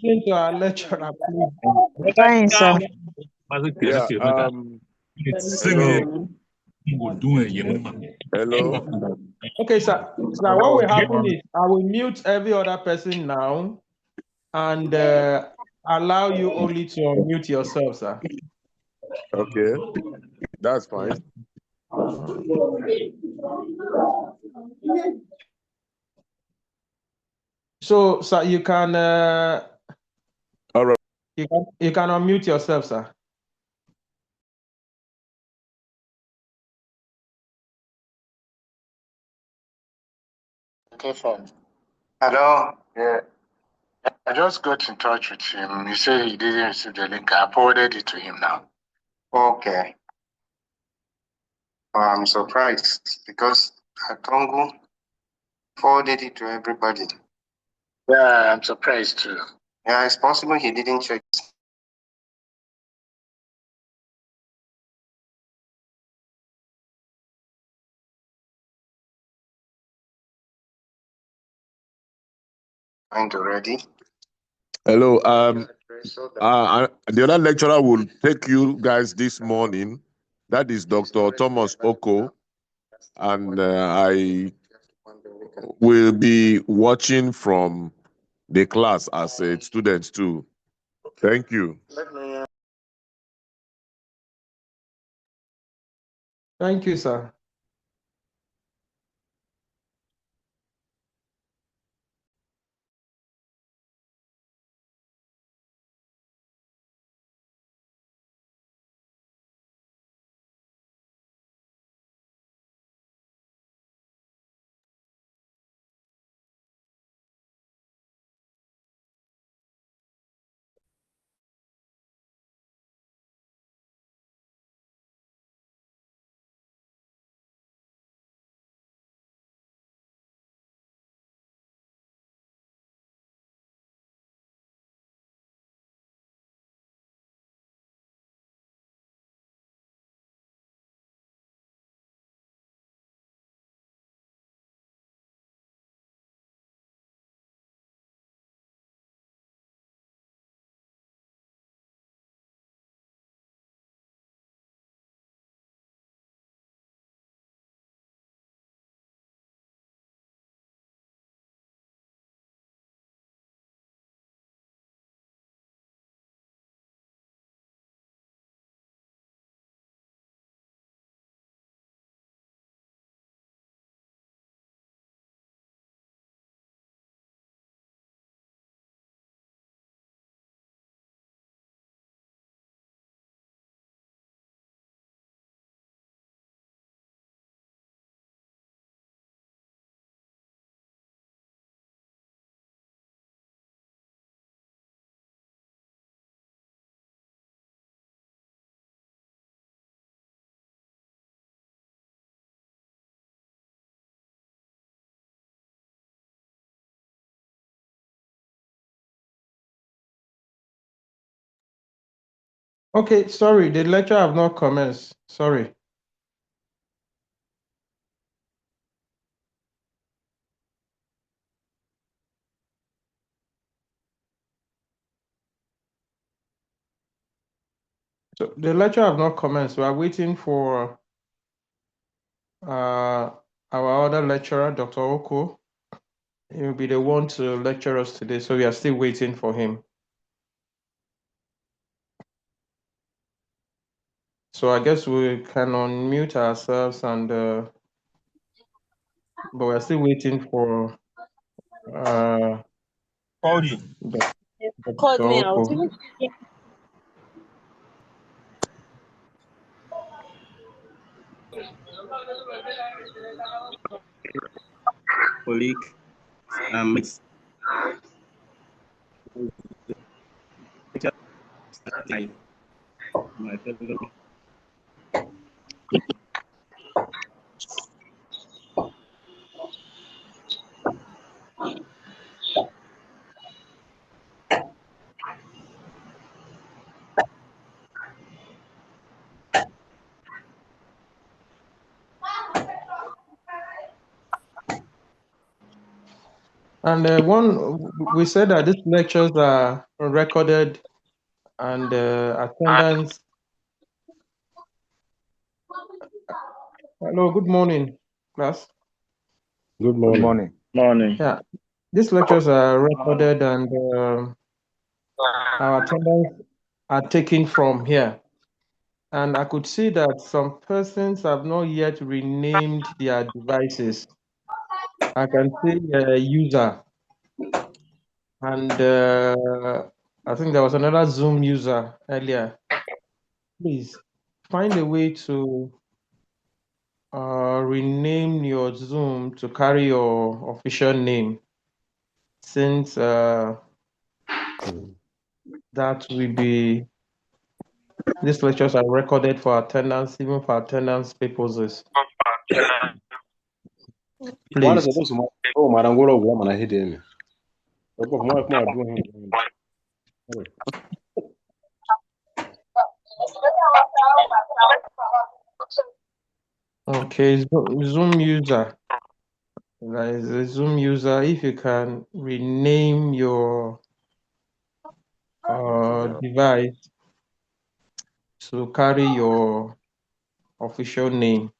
listen to our lecturer, please. Fine, sir. Yeah. Hello. Okay, sir. So what will happen is I will mute every other person now and allow you only to unmute yourself, sir. Okay, that's fine. So, sir, you can All right. you can unmute yourself, sir. Okay, fine. Hello. Yeah. I just got in touch with him. He said he didn't receive the link. I forwarded it to him now. Okay. I'm surprised because Atongo forwarded it to everybody. Yeah, I'm surprised too. Yeah, it's possible he didn't check. Find already. Hello. The other lecturer will take you guys this morning. That is Dr. Thomas Oko, and I will be watching from the class as a student too. Thank you. Thank you, sir. Okay, sorry, the lecture have not commenced. Sorry. So the lecture have not commenced. We are waiting for our other lecturer, Dr. Oko. He will be the one to lecture us today, so we are still waiting for him. So I guess we can unmute ourselves and but we're still waiting for Cody. Dr. Oko. Colleague, my fellow. And we said that these lectures are recorded and attendance. Hello, good morning, class. Good morning. Morning. Yeah, these lectures are recorded and our attendance are taken from here. And I could see that some persons have not yet renamed their devices. I can see a user, and I think there was another Zoom user earlier. Please find a way to rename your Zoom to carry your official name, since that will be, these lectures are recorded for attendance, even for attendance purposes. Please. Oh, madam, go over man, I hit him. Okay, Zoom user. There is a Zoom user. If you can rename your device to carry your official name.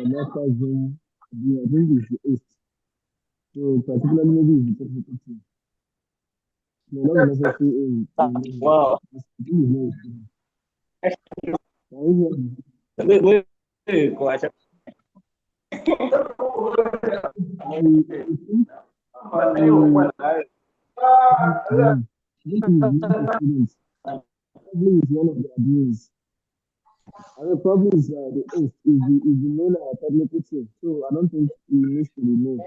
Master Zoom, I think is so particularly maybe is the technical team. No, not necessarily Wow. Probably is one of the abuse. And the problem is the host is the main technical team. So I don't think he needs to be known.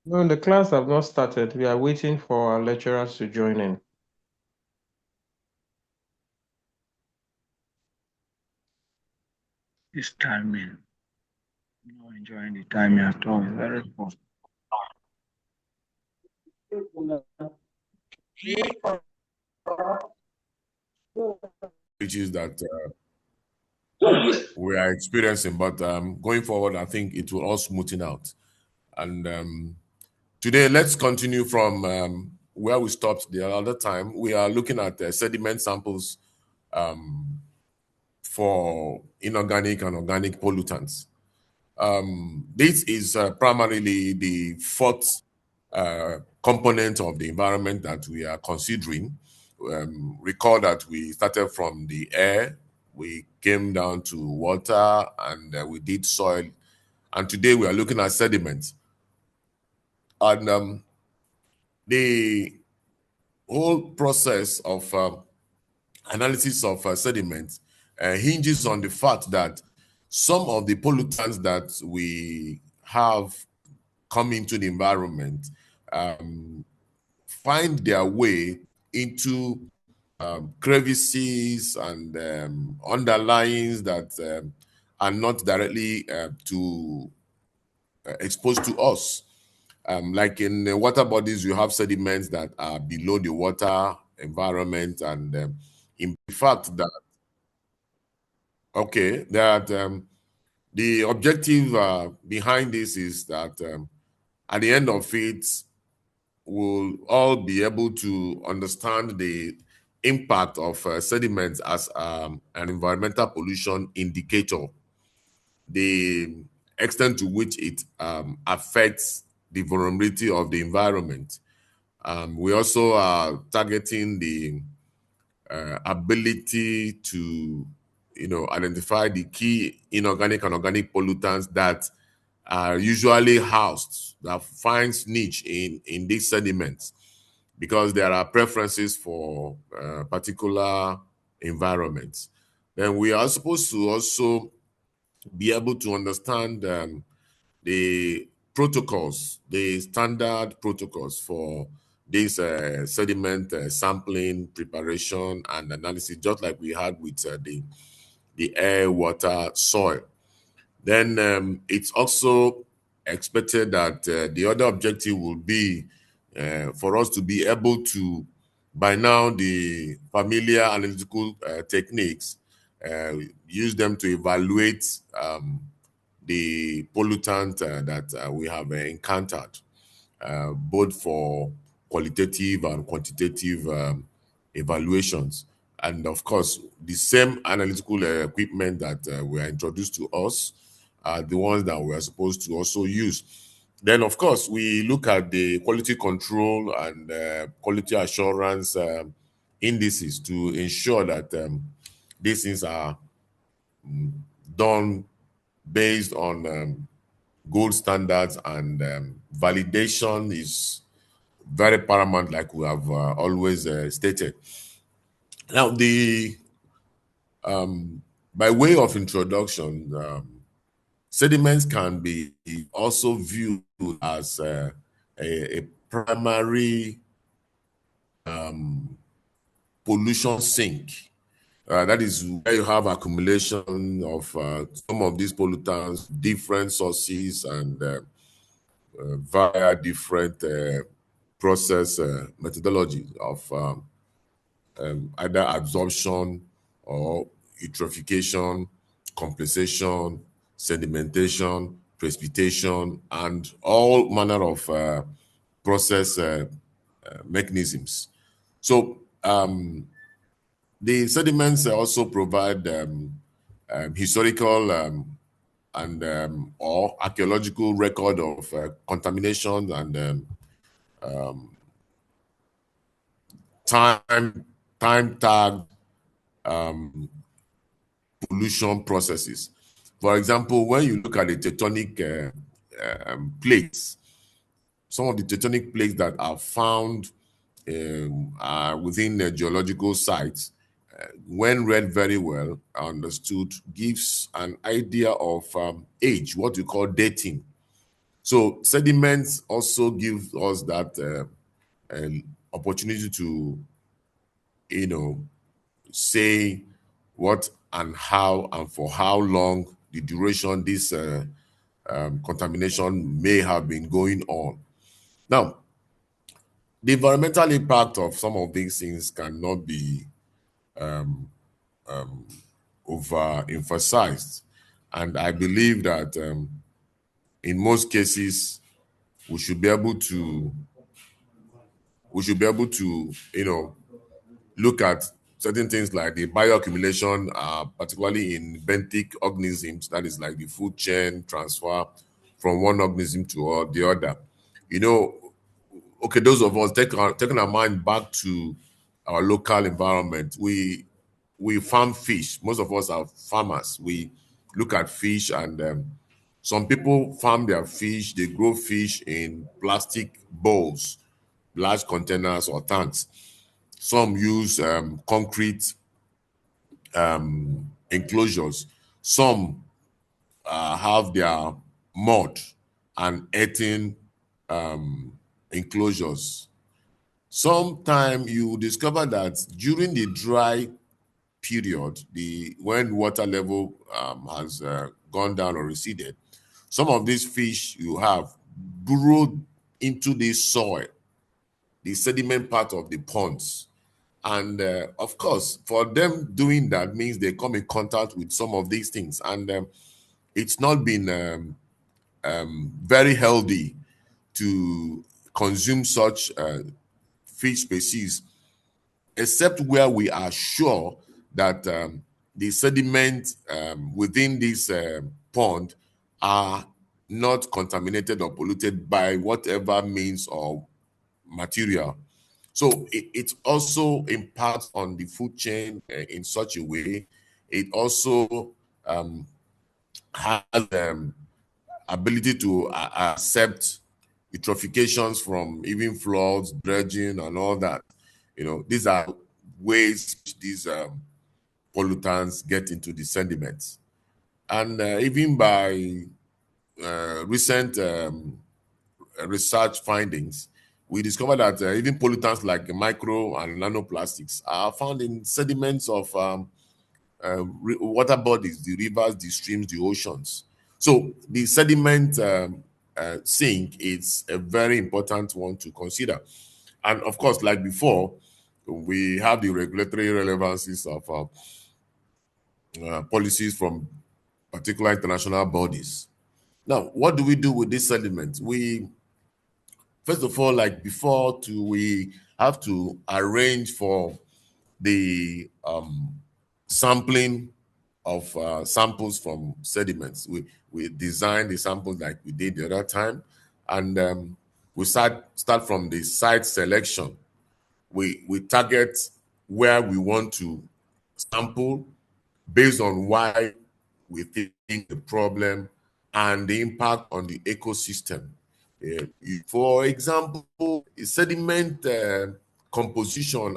No, the class have not started. We are waiting for our lecturers to join in. This timing. Not enjoying the timing at all. It's very fun. Which is that we are experiencing, but going forward, I think it will all smoothen out. And today, let's continue from where we stopped the other time. We are looking at sediment samples for inorganic and organic pollutants. This is primarily the fourth component of the environment that we are considering. Recall that we started from the air, we came down to water, and we did soil. And today we are looking at sediments. And the whole process of analysis of sediments hinges on the fact that some of the pollutants that we have come into the environment find their way into crevices and underlyings that are not directly exposed to us. Like in the water bodies, you have sediments that are below the water environment, and in fact that the objective behind this is that at the end of it, we'll all be able to understand the impact of sediments as an environmental pollution indicator, the extent to which it affects the vulnerability of the environment. We also are targeting the ability to, identify the key inorganic and organic pollutants that are usually housed, that finds niche in these sediments, because there are preferences for particular environments. Then we are supposed to also be able to understand the protocols, the standard protocols for this sediment sampling, preparation, and analysis, just like we had with the air, water, soil. Then it's also expected that the other objective will be for us to be able to, by now, the familiar analytical techniques, use them to evaluate the pollutant that we have encountered, both for qualitative and quantitative evaluations. And of course, the same analytical equipment that were introduced to us are the ones that we're supposed to also use. Then, of course, we look at the quality control and quality assurance indices to ensure that these things are done based on gold standards, and validation is very paramount, like we have always stated. Now, the by way of introduction, sediments can be also viewed as a primary pollution sink. That is where you have accumulation of some of these pollutants, different sources, and via different process methodologies of either absorption or eutrophication, compensation, sedimentation, precipitation, and all manner of process mechanisms. So the sediments also provide historical and or archaeological record of contamination and time tagged pollution processes. For example, when you look at the tectonic plates, some of the tectonic plates that are found within the geological sites, when read very well, understood, gives an idea of age, what we call dating. So sediments also give us that opportunity to, say what and how and for how long the duration this contamination may have been going on. Now, the environmental impact of some of these things cannot be overemphasized, and I believe that in most cases we should be able to look at certain things like the bioaccumulation, particularly in benthic organisms, that is like the food chain transfer from one organism to the other. Okay, those of us taking our mind back to our local environment, we farm fish. Most of us are farmers. We look at fish, and some people farm their fish. They grow fish in plastic bowls, large containers or tanks. Some use concrete enclosures. Some have their mud and earthen enclosures. Sometime you discover that during the dry period, when water level has gone down or receded, some of these fish you have burrowed into the soil, the sediment part of the ponds. And of course, for them doing that means they come in contact with some of these things. And it's not been very healthy to consume such fish species, except where we are sure that the sediment within this pond are not contaminated or polluted by whatever means or material. So it also impacts on the food chain in such a way. It also has ability to accept eutrophications from even floods, dredging, and all that. These are ways these pollutants get into the sediments. And even by recent research findings, we discovered that even pollutants like micro and nanoplastics are found in sediments of water bodies, the rivers, the streams, the oceans. So the sediment sink is a very important one to consider. And of course, like before, we have the regulatory relevancies of policies from particular international bodies. Now, what do we do with this sediment? We, first of all, like before, we have to arrange for the sampling of samples from sediments. We design the samples like we did the other time, and we start from the site selection. We target where we want to sample based on why we think the problem and the impact on the ecosystem. For example, sediment composition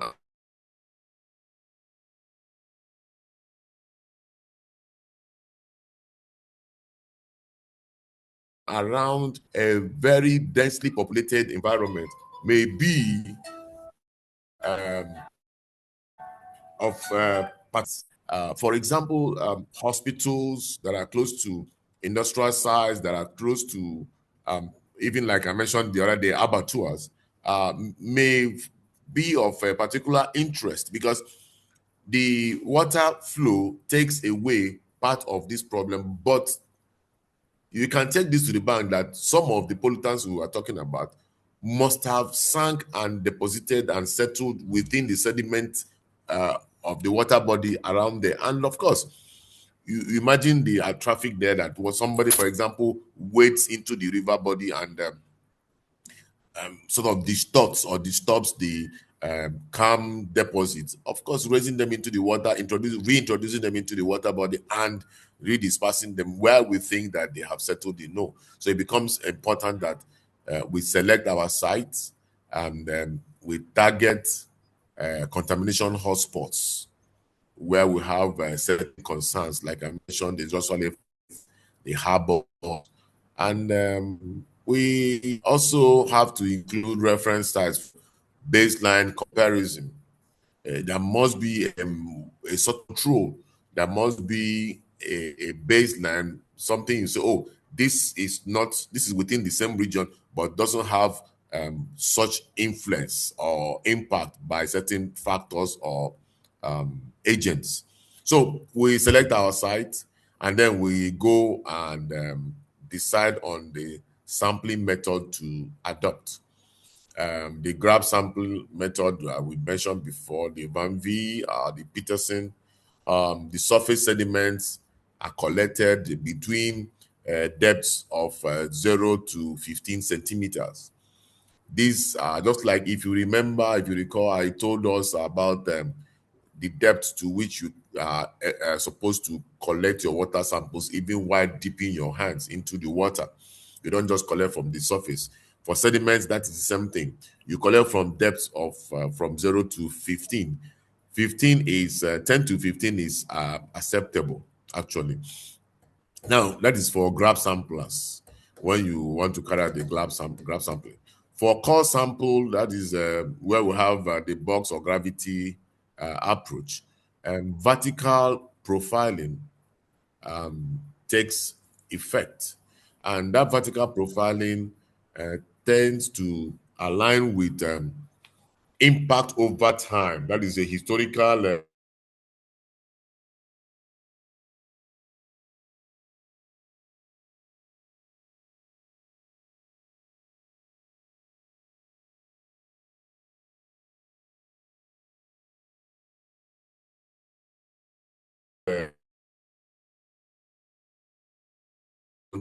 around a very densely populated environment may be of parts. For example, hospitals that are close to industrial sites, that are close to even like I mentioned the other day, abattoirs, may be of a particular interest because the water flow takes away part of this problem, but you can take this to the bank that some of the pollutants we are talking about must have sunk and deposited and settled within the sediment of the water body around there. And of course, you imagine the traffic there that was somebody, for example, wades into the river body and sort of distorts or disturbs the calm deposits. Of course, raising them into the water, reintroducing them into the water body and redispersing them where we think that they have settled in. No. So it becomes important that we select our sites and we target contamination hotspots where we have certain concerns. Like I mentioned, there's also the harbor, and we also have to include reference sites, baseline comparison. There must be a sort of control. There must be a baseline, something you say, oh, this is within the same region, but doesn't have such influence or impact by certain factors or agents. So we select our site and then we go and decide on the sampling method to adopt. The grab sample method we mentioned before, the Van V, the Peterson, the surface sediments are collected between depths of 0 to 15 centimeters. These are just like, if you recall, I told us about the depth to which you are supposed to collect your water samples, even while dipping your hands into the water. You don't just collect from the surface. For sediments, that is the same thing. You collect from depths of from 0 to 15. 10 to 15 is acceptable, actually. Now, that is for grab samplers when you want to carry out the grab sampling. For core sample, that is where we have the box or gravity approach. Vertical profiling takes effect. And that vertical profiling tends to align with impact over time. That is a historical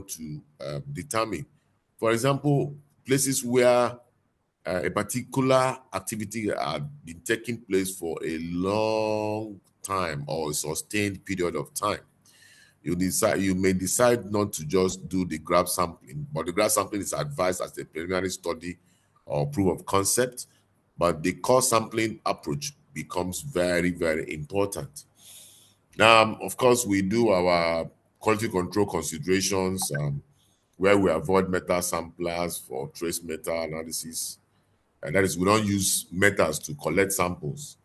to determine. For example, places where a particular activity had been taking place for a long time or a sustained period of time. You may decide not to just do the graph sampling, but the graph sampling is advised as a preliminary study or proof of concept. But the core sampling approach becomes very, very important. Now, of course, we do our quality control considerations where we avoid metal samplers for trace metal analysis. And that is, we don't use metals to collect samples,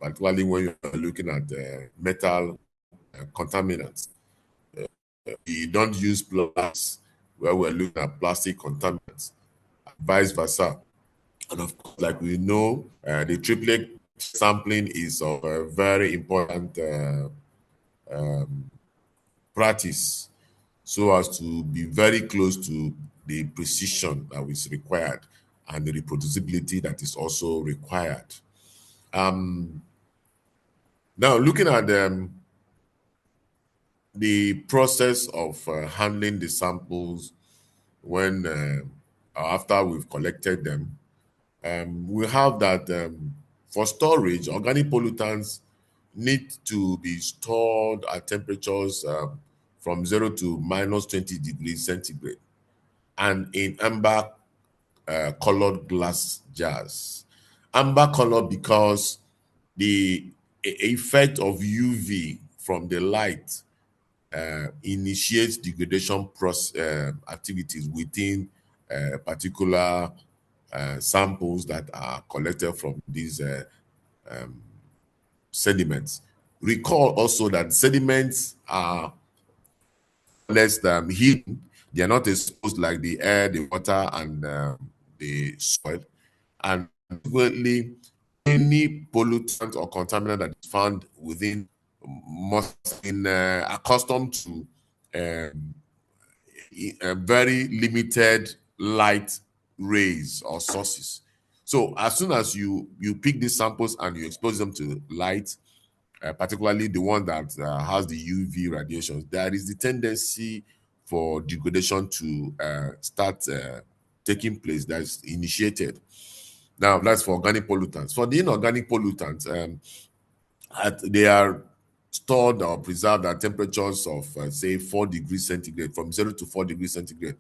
particularly when you're looking at metal contaminants. We don't use plastics where we're looking at plastic contaminants, vice versa. And of course, like we know, the triplet sampling is of a very important practice so as to be very close to the precision that is required and the reproducibility that is also required. Now, looking at the process of handling the samples when after we've collected them, we have that for storage, organic pollutants need to be stored at temperatures from 0 to minus 20 degrees centigrade and in amber colored glass jars. Amber color because the effect of UV from the light initiates degradation process activities within particular samples that are collected from these sediments. Recall also that sediments are less hidden. They are not exposed like the air, the water, and the soil. And consequently, any pollutant or contaminant that is found within must be accustomed to a very limited light rays or sources. So as soon as you pick these samples and you expose them to light, particularly the one that has the UV radiations, there is the tendency for degradation to start taking place. That's initiated. Now, that's for organic pollutants. For the inorganic pollutants, they are stored or preserved at temperatures of, say, 4 degrees centigrade, from 0 to 4 degrees centigrade,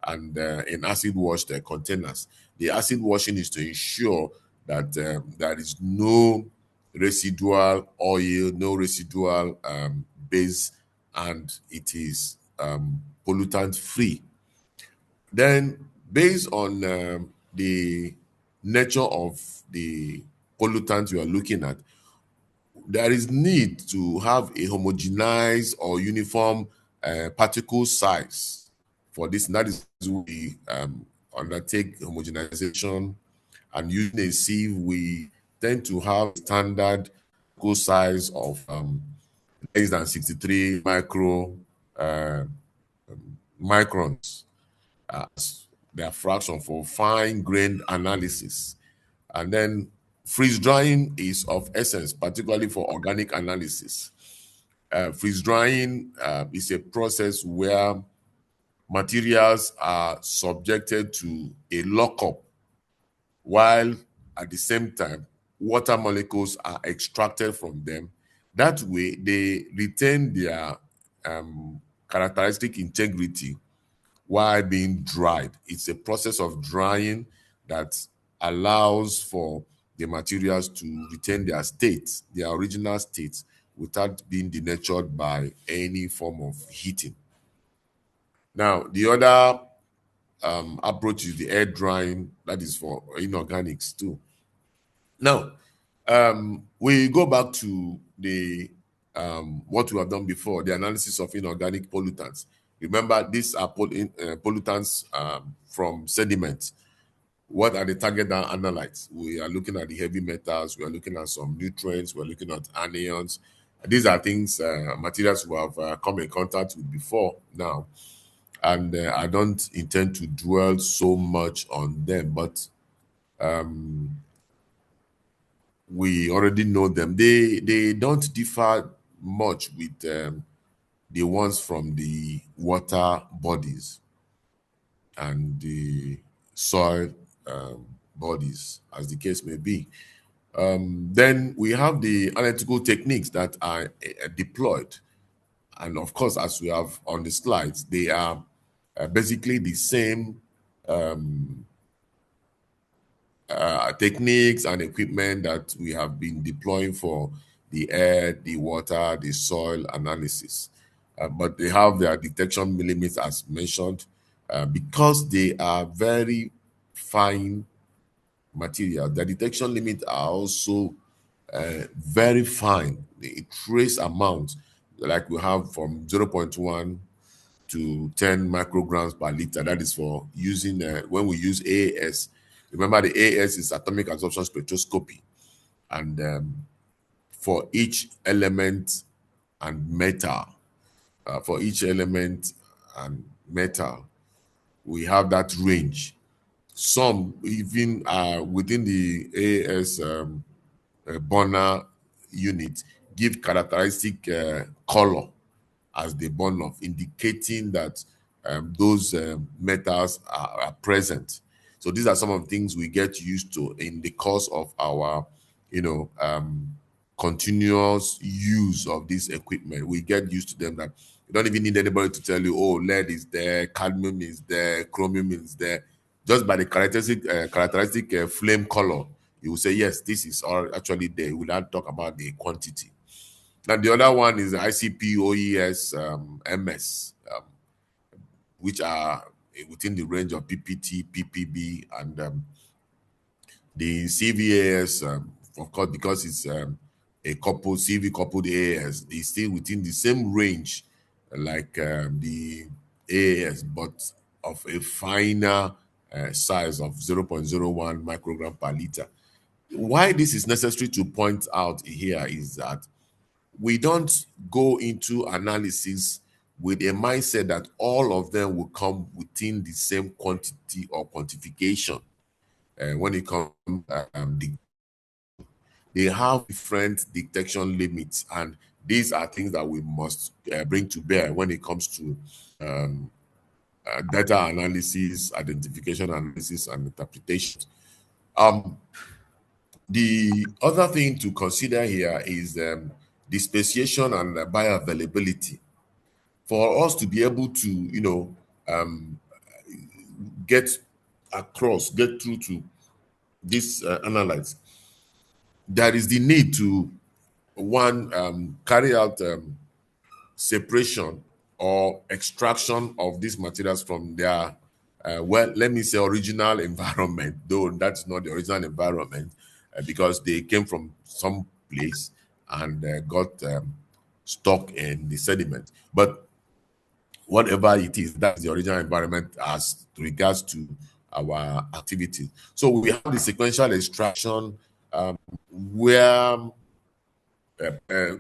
and in acid washed containers. The acid washing is to ensure that there is no residual oil, no residual base, and it is pollutant free. Then, based on the nature of the pollutant you are looking at, there is need to have a homogenized or uniform particle size for this. And that is we undertake homogenization, and using a sieve, we tend to have standard particle size of less than 63 microns as their fraction for fine grained analysis. And then freeze drying is of essence, particularly for organic analysis. Freeze drying is a process where materials are subjected to a lockup, while at the same time, water molecules are extracted from them. That way, they retain their characteristic integrity while being dried. It's a process of drying that allows for the materials to retain their state, their original state, without being denatured by any form of heating. Now, the other approach is the air drying, that is for inorganics too. Now, we go back to the what we have done before, the analysis of inorganic pollutants. Remember, these are pollutants from sediment. What are the target analytes? We are looking at the heavy metals, we are looking at some nutrients, we're looking at anions. These are things, materials we have come in contact with before now. And I don't intend to dwell so much on them, but we already know them. They don't differ much with the ones from the water bodies and the soil bodies, as the case may be. Then we have the analytical techniques that are deployed And of course, as we have on the slides, they are basically the same techniques and equipment that we have been deploying for the air, the water, the soil analysis. But they have their detection limits as mentioned because they are very fine material. The detection limits are also very fine. The trace amount, like we have from 0.1 to 10 micrograms per liter. That is for using when we use AAS. Remember, the AAS is atomic absorption spectroscopy, and for each element and metal, for each element and metal, we have that range. Some even within the AAS burner unit give characteristic color as they burn off, indicating that those metals are present. So these are some of the things we get used to in the course of our, continuous use of this equipment. We get used to them that you don't even need anybody to tell you, oh, lead is there, cadmium is there, chromium is there. Just by the characteristic flame color, you will say, yes, this is all actually there. We will not talk about the quantity. Now, the other one is ICP, OES, MS, which are within the range of PPT, PPB, and the CVAS, of course, because it's a coupled CV coupled AAS, is still within the same range like the AAS, but of a finer size of 0.01 microgram per liter. Why this is necessary to point out here is that we don't go into analysis with a mindset that all of them will come within the same quantity or quantification. When it comes they have different detection limits, and these are things that we must bring to bear when it comes to data analysis, identification analysis, and interpretation. The other thing to consider here is the speciation and bioavailability. For us to be able to, get through to this analytes, there is the need to carry out separation or extraction of these materials from their let me say original environment, though that's not the original environment because they came from some place and got stuck in the sediment. But whatever it is, that's the original environment as regards to our activity. So we have the sequential extraction where uh,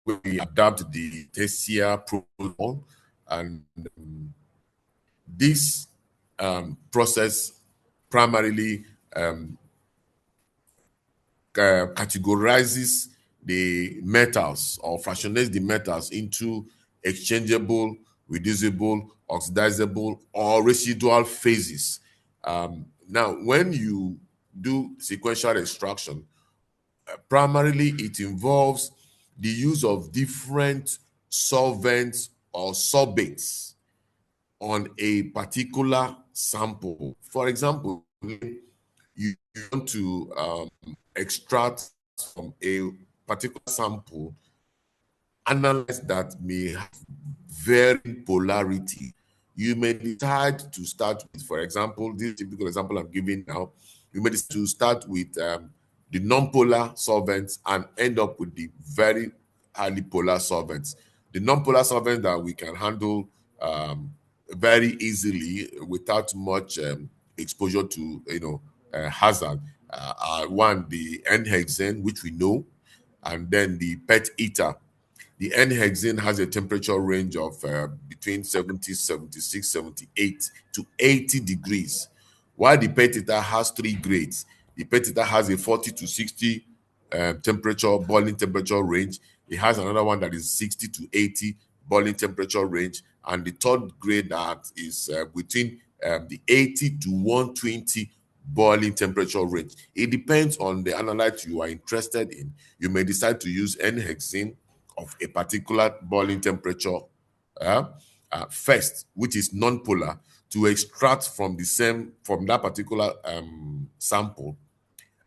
we adapt the Tessia protocol, and this process primarily categorizes the metals or fractionates the metals into exchangeable, reducible, oxidizable, or residual phases. Now, when you do sequential extraction, primarily it involves the use of different solvents or sorbates on a particular sample. For example, you want to extract from a particular sample, analyze that may have varying polarity. You may decide to start with, for example, this typical example I'm giving now, you may decide to start with the non-polar solvents and end up with the very highly polar solvents. The non-polar solvents that we can handle very easily without much exposure to hazard are one, the N-hexane, which we know, and then the PET ether. The N-hexane has a temperature range of between 70, 76, 78 to 80 degrees, while the PET ether has three grades. The PET ether has a 40 to 60 boiling temperature range. It has another one that is 60 to 80 boiling temperature range, and the third grade that is between the 80 to 120 boiling temperature range. It depends on the analyte you are interested in. You may decide to use N-hexane, of a particular boiling temperature first, which is non-polar, to extract from that particular sample.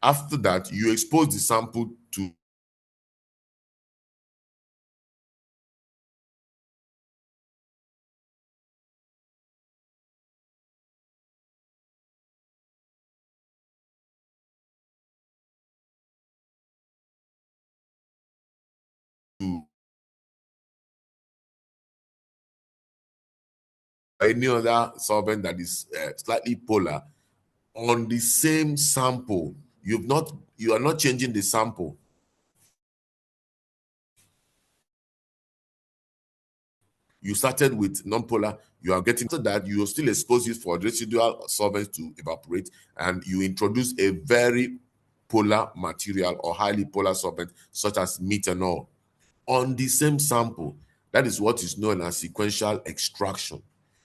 After that, you expose the sample to any other solvent that is slightly polar on the same sample. You are not changing the sample. You started with non-polar, you are getting to that, you will still expose it for residual solvents to evaporate, and you introduce a very polar material or highly polar solvent such as methanol on the same sample. That is what is known as sequential extraction.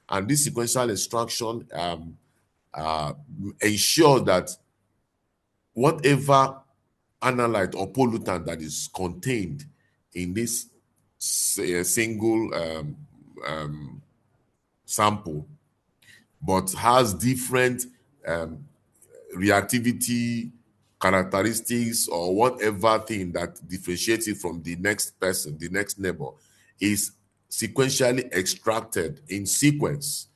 And this sequential extraction ensures that whatever analyte or pollutant that is contained in this single sample, but has different reactivity characteristics or whatever thing that differentiates it from the next person, the next neighbor, is sequentially extracted in sequence,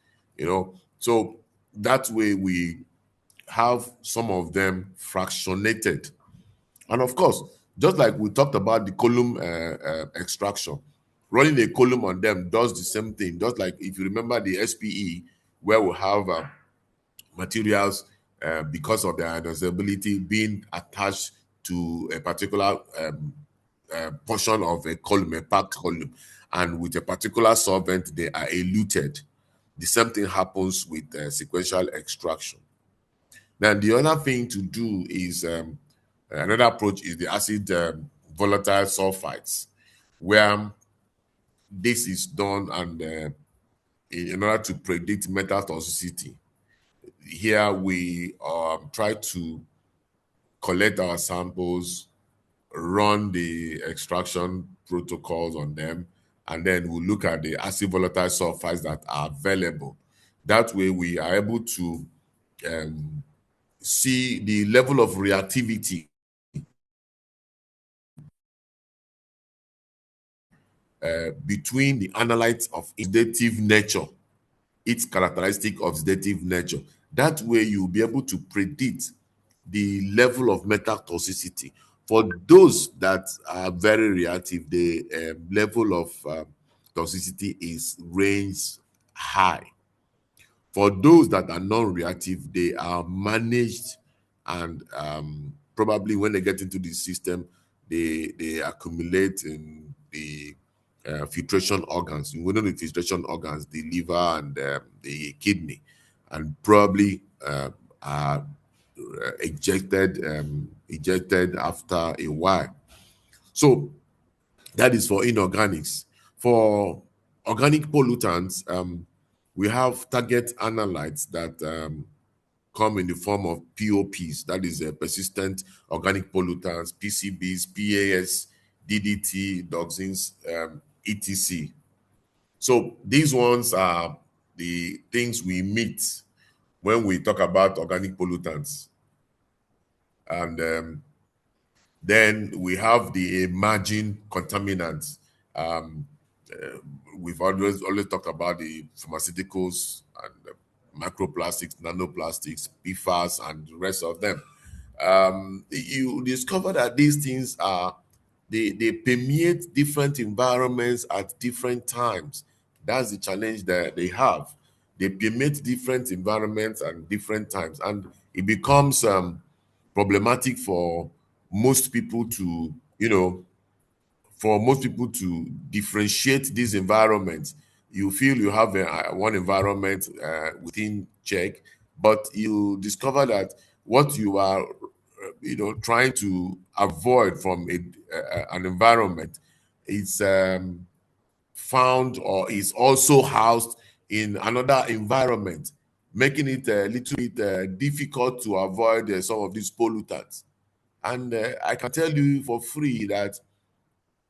So that way we have some of them fractionated. And of course, just like we talked about the column extraction, running a column on them does the same thing. Just like if you remember the SPE, where we have materials because of their ionizability being attached to a particular portion of a column, a packed column, and with a particular solvent, they are eluted. The same thing happens with sequential extraction. Then the other thing to do is another approach is the acid volatile sulfides, where this is done and in order to predict metal toxicity. Here we try to collect our samples, run the extraction protocols on them, and then we'll look at the acid volatile sulfides that are available. That way we are able to see the level of reactivity between the analytes of oxidative nature, its characteristic oxidative nature. That way you'll be able to predict the level of metal toxicity. For those that are very reactive, the level of toxicity is range high. For those that are non-reactive, they are managed, and probably when they get into the system, they accumulate in the filtration organs. We know the filtration organs, the liver and the kidney, and probably are ejected after a while. So that is for inorganics. For organic pollutants, we have target analytes that come in the form of POPs, that is persistent organic pollutants, PCBs, PAS, DDT, dioxins, etc. So these ones are the things we meet when we talk about organic pollutants. And then we have the emerging contaminants. We've always talked about the pharmaceuticals and microplastics, nanoplastics, PFAS, and the rest of them. You discover that these things they permeate different environments at different times. That's the challenge that they have. They permeate different environments and different times, and it becomes problematic for most people to, differentiate these environments. You feel you have one environment within check, but you discover that what you are, trying to avoid from an environment is found or is also housed in another environment, making it a little bit difficult to avoid some of these pollutants. And I can tell you for free that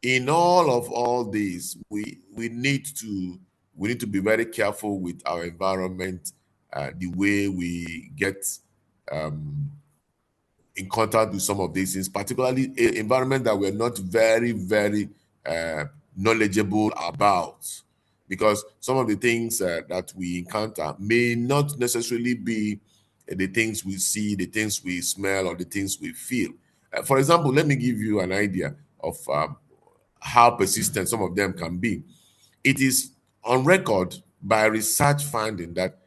in all these, we need to be very careful with our environment, the way we get um, in contact with some of these things, particularly a environment that we're not very knowledgeable about, because some of the things that we encounter may not necessarily be the things we see, the things we smell, or the things we feel. For example, let me give you an idea of how persistent some of them can be. It is on record by research finding that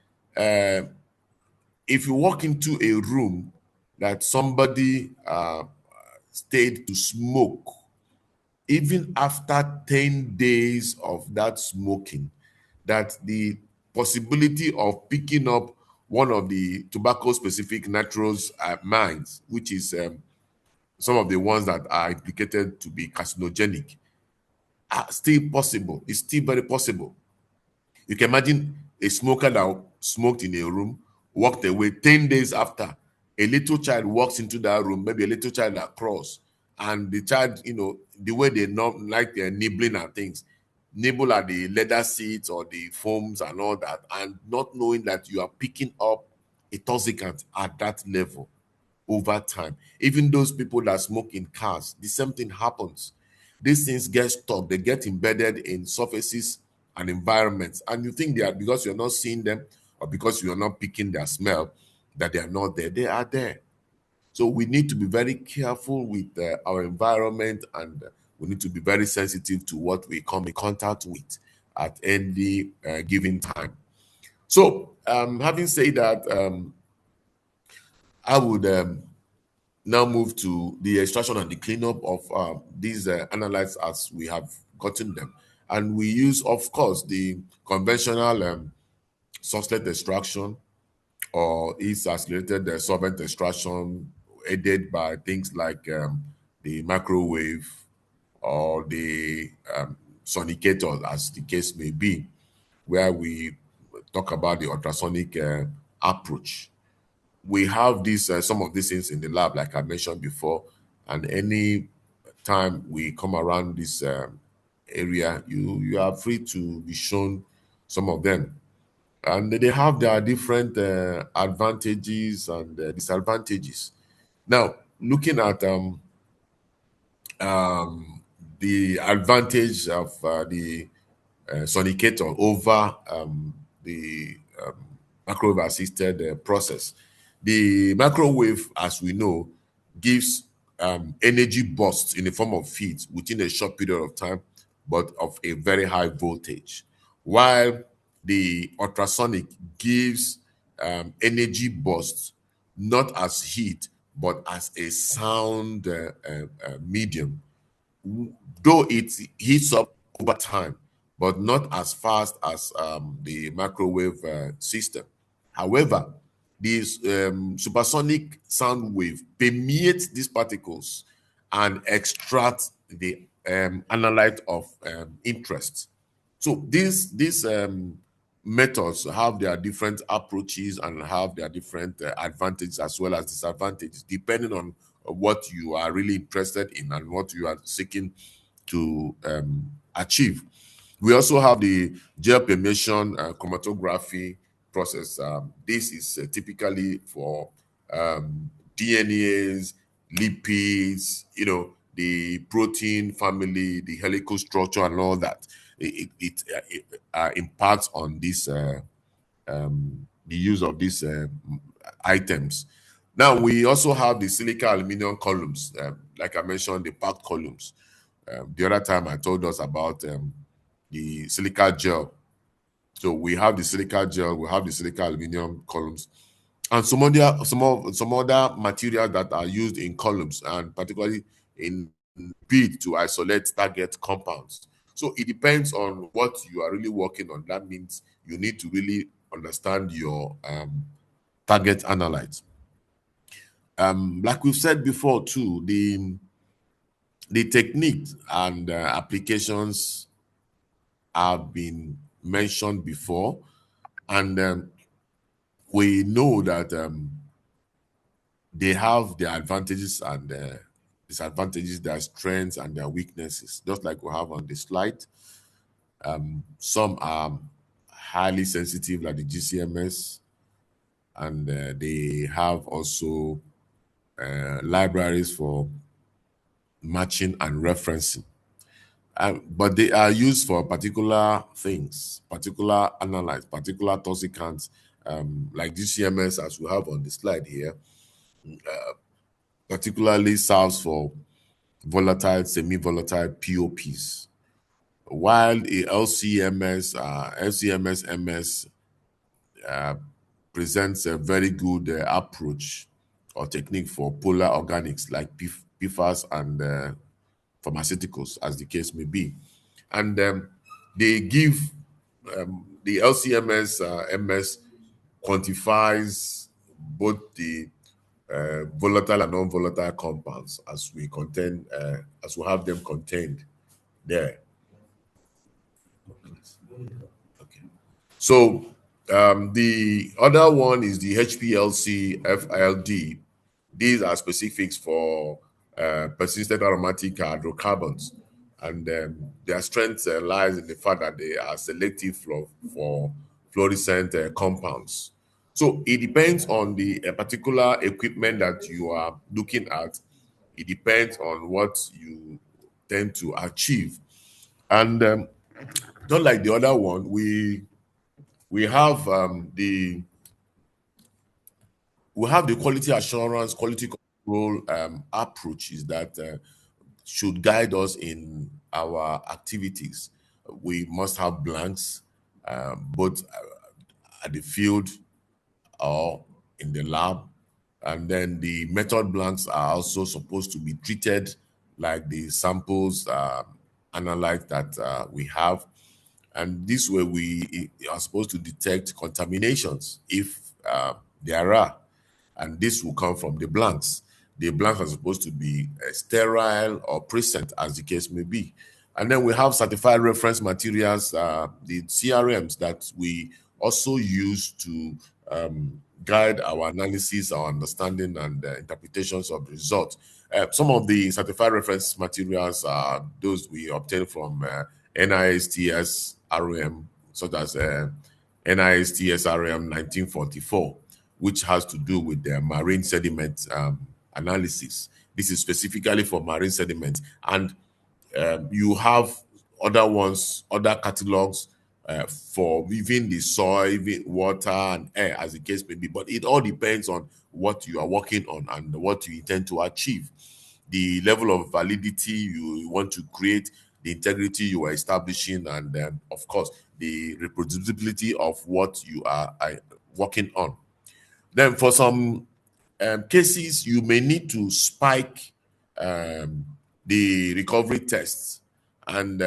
if you walk into a room that somebody stayed to smoke, even after 10 days of that smoking, that the possibility of picking up one of the tobacco specific nitrous mines, which is some of the ones that are implicated to be carcinogenic, are still possible. It's still very possible. You can imagine a smoker that smoked in a room, walked away 10 days after. A little child walks into that room, maybe a little child across, and the child, the way they know, like they're nibbling at things, nibble at the leather seats or the foams and all that, and not knowing that you are picking up a toxicant at that level over time. Even those people that smoke in cars, the same thing happens. These things get stuck, they get embedded in surfaces and environments. And you think they are, because you're not seeing them or because you're not picking their smell, that they are not there. They are there. So we need to be very careful with our environment, and we need to be very sensitive to what we come in contact with at any given time. So, having said that, I would now move to the extraction and the cleanup of these analytes as we have gotten them. And we use, of course, the conventional sourcelet extraction, or its accelerated solvent extraction, aided by things like the microwave or the sonicator, as the case may be, where we talk about the ultrasonic approach. We have these some of these things in the lab, like I mentioned before, and any time we come around this area, you are free to be shown some of them, and they have their different advantages and disadvantages. Now, looking at um, the advantage of the sonicator over the microwave assisted process. The microwave, as we know, gives energy bursts in the form of heat within a short period of time, but of a very high voltage. While the ultrasonic gives energy bursts not as heat, but as a sound medium, though it heats up over time, but not as fast as the microwave system. However, this supersonic sound wave permeates these particles and extracts the analyte of interest. So these methods have their different approaches and have their different advantages as well as disadvantages, depending on what you are really interested in and what you are seeking to achieve. We also have the gel permeation chromatography process. This is typically for DNAs, lipids, the protein family, the helical structure, and all that. It impacts on this the use of these items. Now, we also have the silica aluminum columns, like I mentioned, the packed columns. The other time I told us about the silica gel. So we have the silica gel, we have the silica aluminum columns, and some other materials that are used in columns, and particularly in bid to isolate target compounds. So it depends on what you are really working on. That means you need to really understand your target analytes. Like we've said before too, the techniques and applications have been mentioned before, and we know that they have their advantages and disadvantages, their strengths, and their weaknesses, just like we have on the slide. Some are highly sensitive, like the GCMS, and they have also libraries for matching and referencing. But they are used for particular things, particular analyze, particular toxicants, like GCMS, as we have on the slide here, particularly serves for volatile, semi-volatile POPs, while a LCMS, LCMS MS presents a very good approach or technique for polar organics like PFAS and pharmaceuticals, as the case may be. And they give the LCMS MS quantifies both the volatile and non-volatile compounds as we have them contained there. Okay. So the other one is the HPLC FILD. These are specifics for persistent aromatic hydrocarbons, and their strength lies in the fact that they are selective for fluorescent compounds. So it depends on the particular equipment that you are looking at. It depends on what you tend to achieve, and not like the other one, we have the quality assurance, quality control approaches that should guide us in our activities. We must have blanks, both at the field or in the lab. And then the method blanks are also supposed to be treated like the samples analyzed that we have. And this way we are supposed to detect contaminations if there are. And this will come from the blanks. The blanks are supposed to be sterile or present, as the case may be. And then we have certified reference materials, the CRMs that we also use to guide our analysis, our understanding, and interpretations of the results. Some of the certified reference materials are those we obtain from NISTS RM, such as NISTS RM 1944, which has to do with the marine sediment analysis. This is specifically for marine sediment. And you have other ones, other catalogs for even the soil, even water and air, as the case may be. But it all depends on what you are working on and what you intend to achieve. The level of validity you want to create, the integrity you are establishing, and of course, the reproducibility of what you are working on. Then for some cases, you may need to spike the recovery tests, and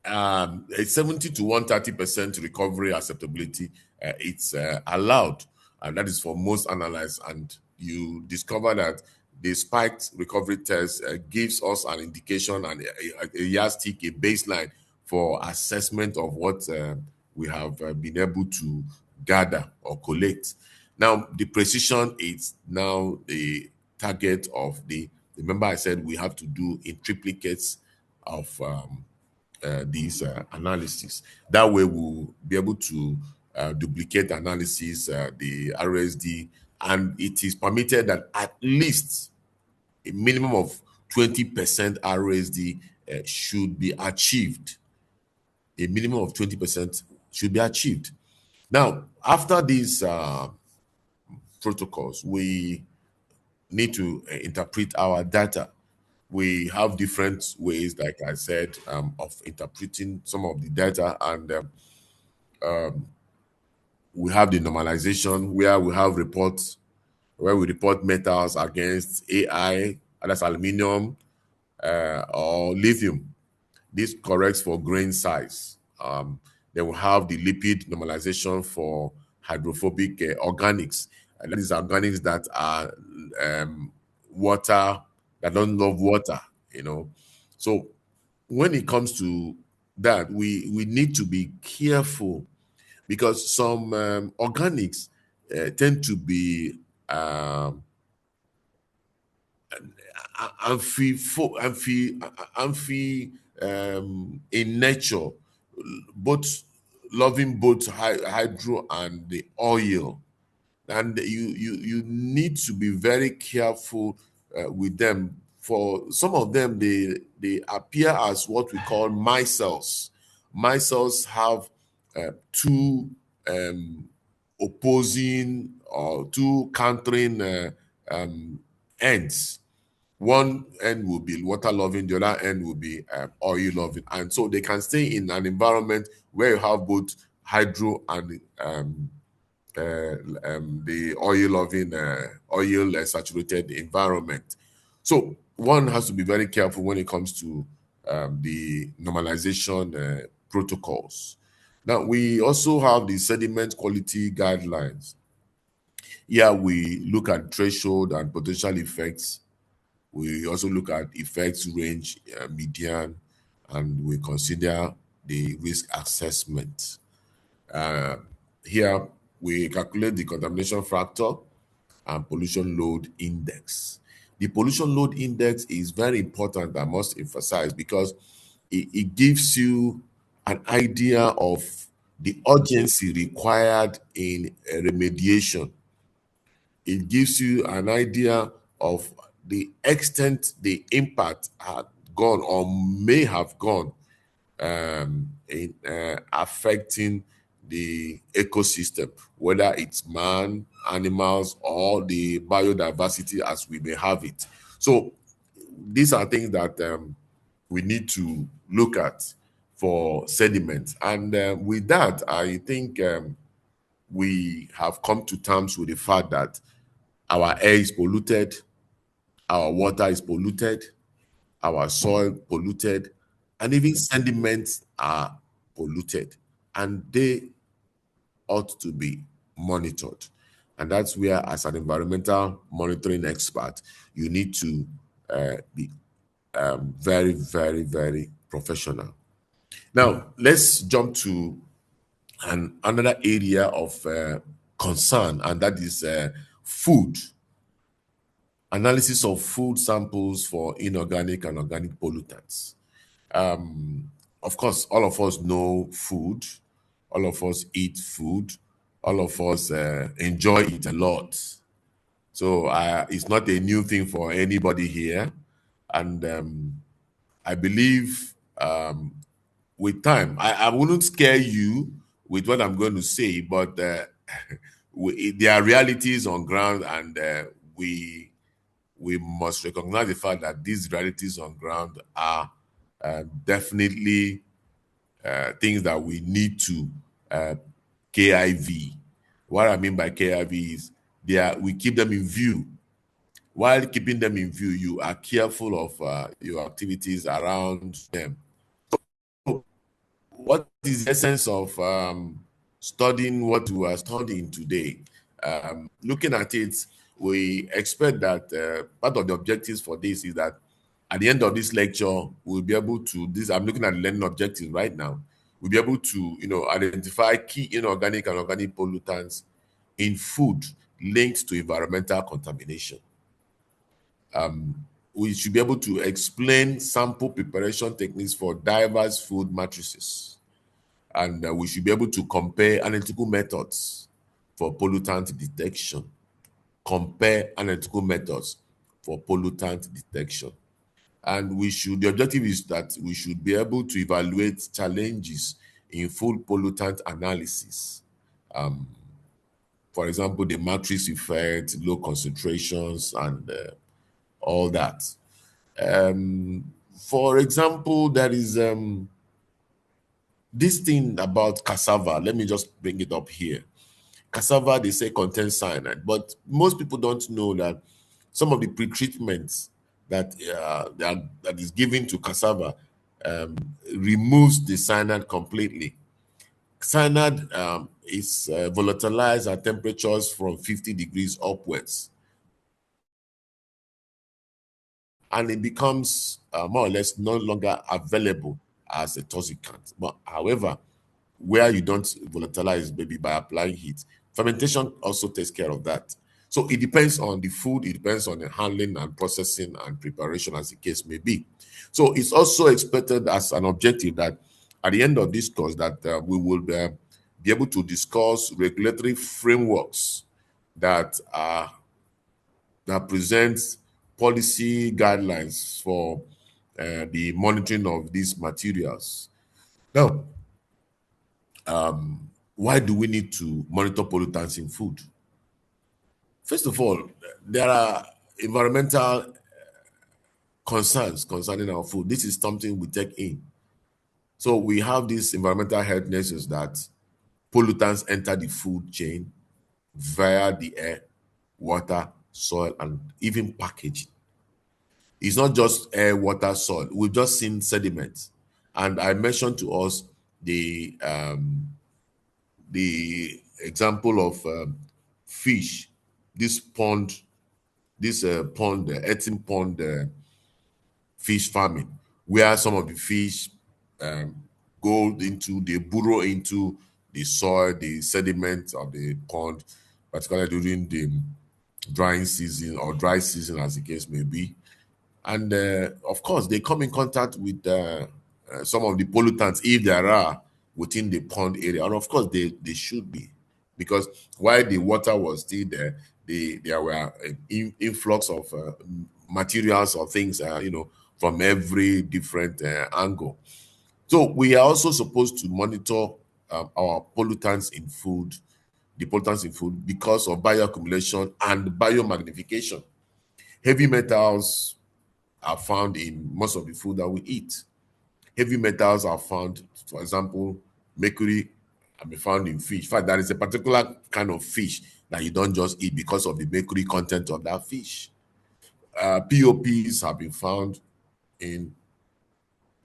a 70 to 130% recovery acceptability, it's allowed, and that is for most analysts. And you discover that the spiked recovery test gives us an indication and a yardstick, a baseline for assessment of what we have been able to gather or collect. Now, the precision is now the target of remember I said we have to do in triplicates of these analysis. That way we'll be able to duplicate analysis, the RSD, and it is permitted that at least a minimum of 20% RSD should be achieved. A minimum of 20% should be achieved. Now, after these protocols, we need to interpret our data. We have different ways, like I said, of interpreting some of the data, and we have the normalization where we have reports where we report metals against AI, that's aluminum or lithium. This corrects for grain size. Then we have the lipid normalization for hydrophobic organics. And that is organics that are water, that don't love water, So when it comes to that, we need to be careful because some organics tend to be in nature, both loving both hydro and the oil, and you need to be very careful with them. For some of them, they appear as what we call micelles. Micelles have two opposing or two countering ends. One end will be water loving, the other end will be oil loving, and so they can stay in an environment where you have both hydro and the oil loving, oil saturated environment. So one has to be very careful when it comes to the normalization protocols. Now, we also have the sediment quality guidelines. Here we look at threshold and potential effects. We also look at effects range, median, and we consider the risk assessment. Uh, Here we calculate the contamination factor and pollution load index. The pollution load index is very important, I must emphasize, because it gives you an idea of the urgency required in remediation. It gives you an idea of the extent the impact had gone or may have gone in affecting the ecosystem, whether it's man, animals, or the biodiversity as we may have it. So these are things that we need to look at for sediment. And with that, I think we have come to terms with the fact that our air is polluted, our water is polluted, our soil polluted, and even sediments are polluted, and they ought to be monitored. And that's where, as an environmental monitoring expert, you need to be very, very, very professional. Now, let's jump to another area of concern, and that is food. Analysis of food samples for inorganic and organic pollutants. Of course, all of us know food, all of us eat food, all of us enjoy it a lot. So it's not a new thing for anybody here. And I believe with time, I wouldn't scare you with what I'm going to say, but there are realities on ground, and we must recognize the fact that these realities on ground are definitely things that we need to KIV. What I mean by KIV is we keep them in view. While keeping them in view, you are careful of your activities around them. So what is the essence of studying what we are studying today? Looking at it, we expect that part of the objectives for this is that at the end of this lecture, we'll be able to, I'm looking at the learning objectives right now, we'll be able to, identify key inorganic and organic pollutants in food linked to environmental contamination. We should be able to explain sample preparation techniques for diverse food matrices. And we should be able to compare analytical methods for pollutant detection. Compare analytical methods for pollutant detection. And the objective is that we should be able to evaluate challenges in food pollutant analysis. For example, the matrix effect, low concentrations, and all that. For example, there is this thing about cassava. Let me just bring it up here. Cassava, they say, contains cyanide, but most people don't know that some of the pre-treatments that is given to cassava removes the cyanide completely. Cyanide is volatilized at temperatures from 50 degrees upwards, and it becomes more or less no longer available as a toxicant. But however, where you don't volatilize, maybe by applying heat, fermentation also takes care of that. So it depends on the food, it depends on the handling and processing and preparation as the case may be. So it's also expected as an objective that at the end of this course that we will be able to discuss regulatory frameworks that that presents policy guidelines for the monitoring of these materials. Now, why do we need to monitor pollutants in food? First of all, there are environmental concerns concerning our food. This is something we take in. So we have these environmental health measures that pollutants enter the food chain via the air, water, soil, and even packaging. It's not just air, water, soil. We've just seen sediment. And I mentioned to us the example of fish, this pond, eating pond fish farming, where some of the fish um, they burrow into the soil, the sediment of the pond, particularly during the drying season or dry season, as the case may be. And of course, they come in contact with some of the pollutants, if there are, within the pond area. And of course, they should be, because while the water was still there, there were influx of materials or things, from every different angle. So we are also supposed to monitor our pollutants in food, the pollutants in food, because of bioaccumulation and biomagnification. Heavy metals are found in most of the food that we eat. Heavy metals are found, for example, mercury can be found in fish. In fact, there is a particular kind of fish that you don't just eat because of the mercury content of that fish. POPs have been found in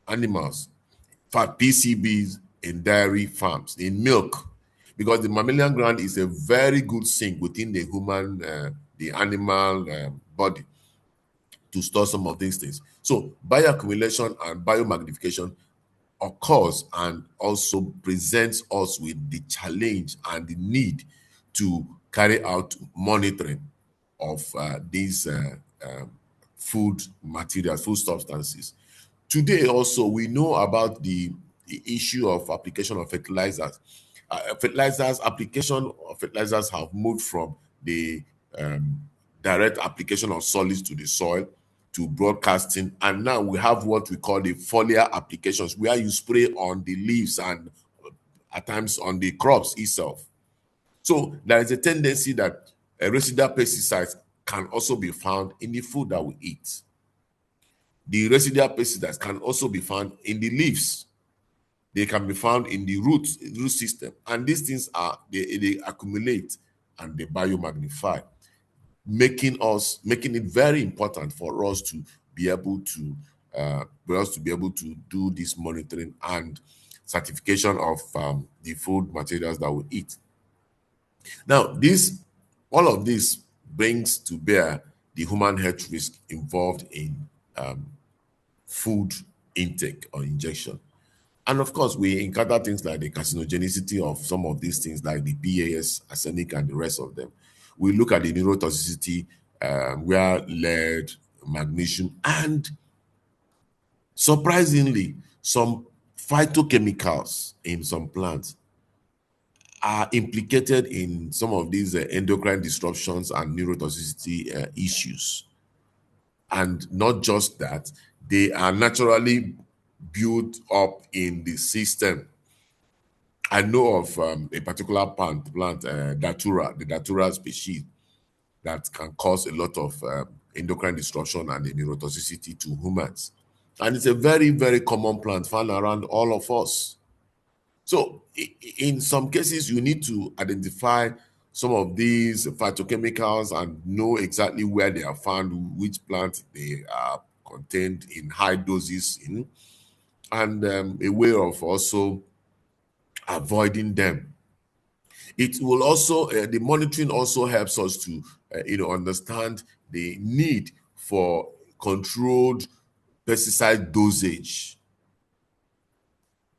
animals. In fact, PCBs in dairy farms, in milk, because the mammalian gland is a very good sink within the human, the animal body to store some of these things. So bioaccumulation and biomagnification occurs and also presents us with the challenge and the need to carry out monitoring of these food materials, food substances. Today also we know about the issue of application of fertilizers. Application of fertilizers have moved from the um, direct application of solids to the soil to broadcasting, and now we have what we call the foliar applications, where you spray on the leaves and at times on the crops itself. So there is a tendency that residual pesticides can also be found in the food that we eat. The residual pesticides can also be found in the leaves. They can be found in the root system, and these things they accumulate and they biomagnify, making it very important for us to be able to do this monitoring and certification of the food materials that we eat. Now, all of this brings to bear the human health risk involved in food intake or injection. And of course, we encounter things like the carcinogenicity of some of these things, like the PAS, arsenic, and the rest of them. We look at the neurotoxicity, where lead, magnesium, and surprisingly, some phytochemicals in some plants are implicated in some of these endocrine disruptions and neurotoxicity issues. And not just that, they are naturally built up in the system. I know of a particular datura, the datura species, that can cause a lot of endocrine disruption and neurotoxicity to humans. And it's a very, very common plant found around all of us. So in some cases, you need to identify some of these phytochemicals and know exactly where they are found, which plant they are contained in high doses in, and a way of also avoiding them. It will also, the monitoring also helps us to, understand the need for controlled pesticide dosage,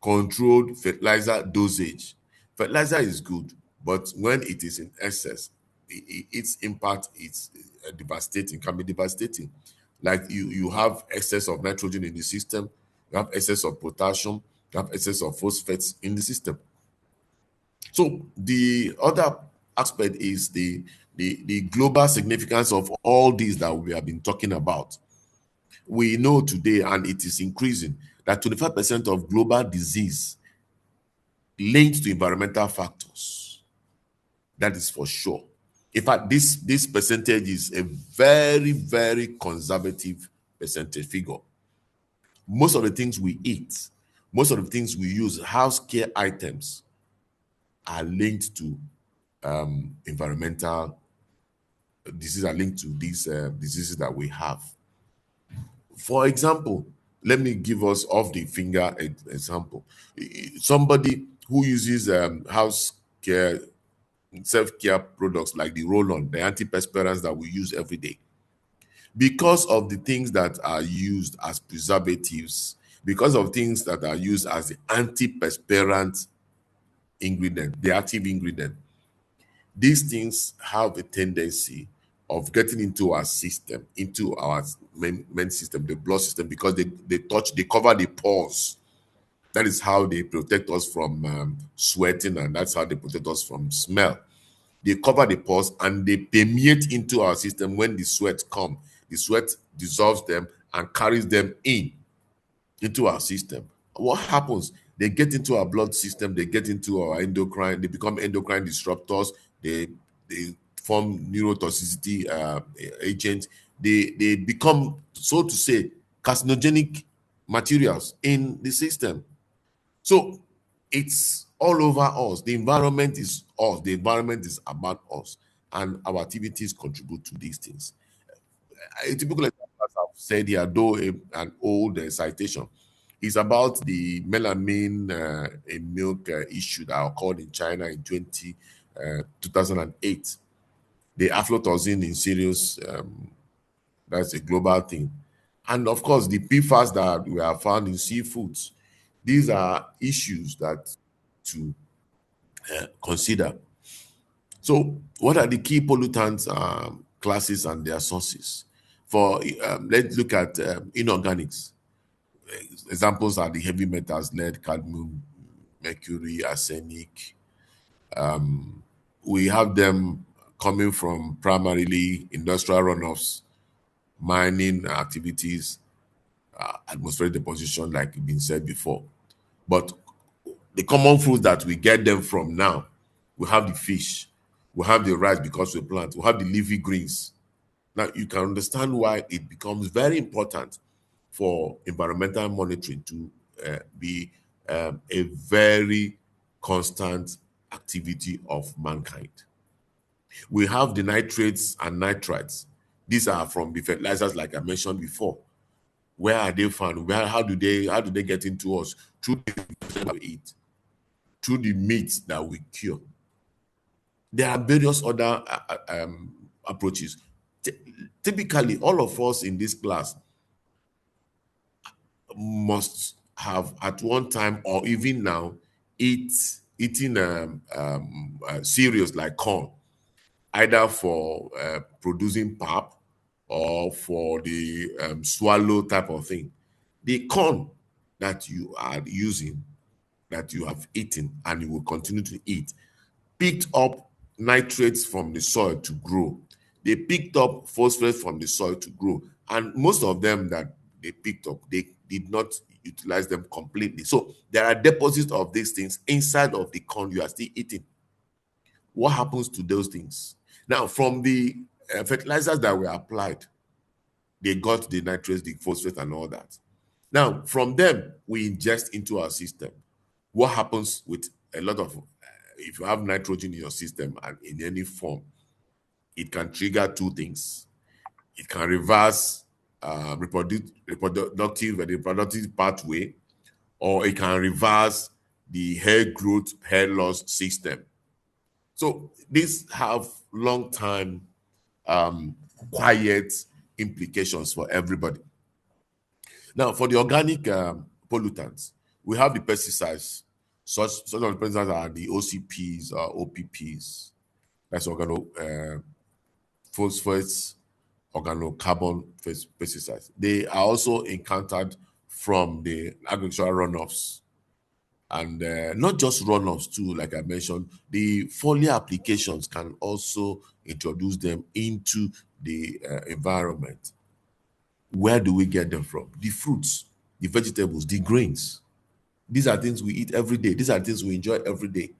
controlled fertilizer dosage. Fertilizer is good, but when it is in excess, its impact is devastating, can be devastating. Like you have excess of nitrogen in the system, you have excess of potassium, you have excess of phosphates in the system. So the other aspect is the global significance of all these that we have been talking about. We know today, and it is increasing, that 25% of global disease linked to environmental factors. That is for sure. In fact, this percentage is a very, very conservative percentage figure. Most of the things we eat, most of the things we use, house care items, are linked to environmental diseases, are linked to these diseases that we have. For example, let me give us off the finger example. Somebody who uses house care, self-care products like the roll-on, the antiperspirants that we use every day, because of the things that are used as preservatives, because of things that are used as the antiperspirant ingredient, the active ingredient, these things have a tendency of getting into our system, into our main system, the blood system, because they cover the pores. That is how they protect us from sweating, and that's how they protect us from smell. They cover the pores and they permeate into our system. When the sweat comes, the sweat dissolves them and carries them into our system. What happens? They get into our blood system, they get into our endocrine, they become endocrine disruptors, they form neurotoxicity agents, they become, so to say, carcinogenic materials in the system. So it's all over us. The environment is us. The environment is about us, and our activities contribute to these things. A typical example, as I've said here, though an old citation, is about the melamine in milk issue that occurred in China in 2008. The aflatoxin in cereals, that's a global thing. And of course, the PFAS that we have found in seafoods. These are issues that to consider. So, what are the key pollutants classes and their sources? For let's look at inorganics. Examples are the heavy metals: lead, cadmium, mercury, arsenic. We have them coming from primarily industrial runoffs, mining activities, atmospheric deposition, like been said before. But the common foods that we get them from now, we have the fish, we have the rice because we plant, we have the leafy greens. Now you can understand why it becomes very important for environmental monitoring to be a very constant activity of mankind. We have the nitrates and nitrites. These are from the fertilizers, like I mentioned before. Where are they found? How do they get into us? Through the food that we eat, through the meat that we cure. There are various other approaches. Typically, all of us in this class must have at one time or even now eating cereals like corn, either for producing pap or for the swallow type of thing. The corn that you are using, that you have eaten and you will continue to eat, picked up nitrates from the soil to grow. They picked up phosphorus from the soil to grow. And most of them that they picked up, they did not utilize them completely. So there are deposits of these things inside of the corn you are still eating. What happens to those things? Now, from the fertilizers that were applied, they got the nitrates, the phosphate, and all that. Now, from them, we ingest into our system. What happens with a lot of, if you have nitrogen in your system and in any form, it can trigger two things. It can reverse reproductive pathway, or it can reverse the hair growth, hair loss system. So these have long time quiet implications for everybody. Now, for the organic pollutants, we have the pesticides. Such of the pesticides are the OCPs or OPPs. That's phosphates, organocarbon pesticides. They are also encountered from the agricultural runoffs, and not just runoffs too. Like I mentioned, the foliar applications can also introduce them into the environment. Where do we get them from? The fruits, the vegetables, the grains. These are things we eat every day. These are things we enjoy every day.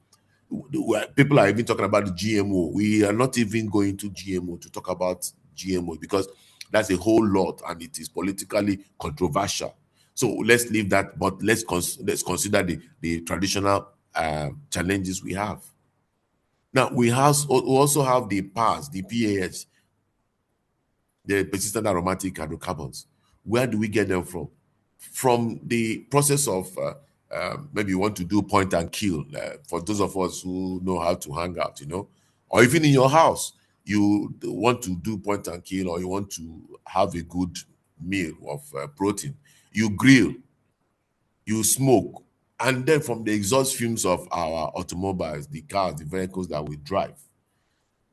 People are even talking about the GMO. We are not even going to GMO to talk about GMO because that's a whole lot and it is politically controversial. So let's leave that, but let's consider the traditional challenges we have. Now we also have the PAS, the PAH, the persistent aromatic hydrocarbons. Where do we get them from? From the process of maybe you want to do point and kill, for those of us who know how to hang out, or even in your house, you want to do point and kill, or you want to have a good meal of protein. You grill, you smoke, and then from the exhaust fumes of our automobiles, the cars, the vehicles that we drive.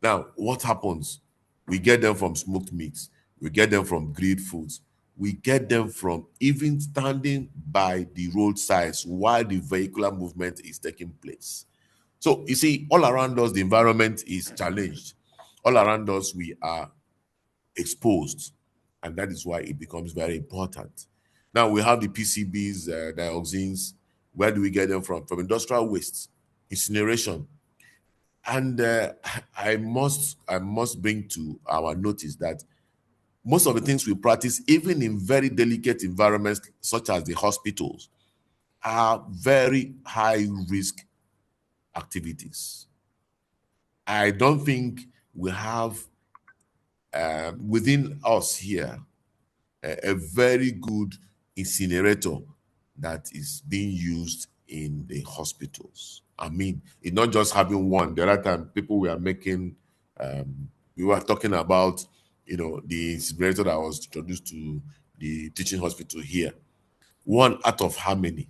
Now, what happens? We get them from smoked meats. We get them from grilled foods. We get them from even standing by the roadsides while the vehicular movement is taking place. So you see, all around us, the environment is challenged. All around us, we are exposed. And that is why it becomes very important. Now we have the PCBs, dioxins. Where do we get them from? From industrial waste, incineration, and I must bring to our notice that most of the things we practice, even in very delicate environments such as the hospitals, are very high risk activities. I don't think we have within us here a very good incinerator that is being used in the hospitals. I mean, it's not just having one. The other time, people were making, we were talking about, the incinerator that was introduced to the teaching hospital here. One out of how many?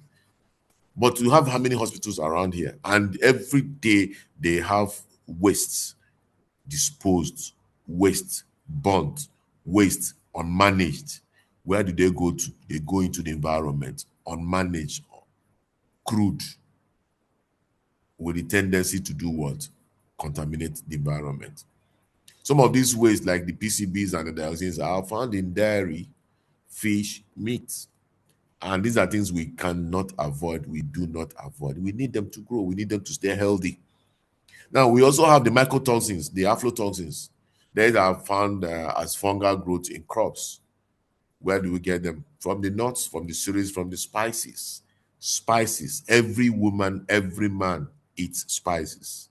But you have how many hospitals around here? And every day they have wastes disposed, waste burnt, waste unmanaged. Where do they go to? They go into the environment, unmanaged, crude, with the tendency to do what? Contaminate the environment. Some of these waste, like the PCBs and the dioxins, are found in dairy, fish, meat. And these are things we cannot avoid. We do not avoid. We need them to grow. We need them to stay healthy. Now, we also have the mycotoxins, the aflatoxins. These are found as fungal growth in crops. Where do we get them? From the nuts, from the cereals, from the spices. Spices. Every woman, every man eats spices.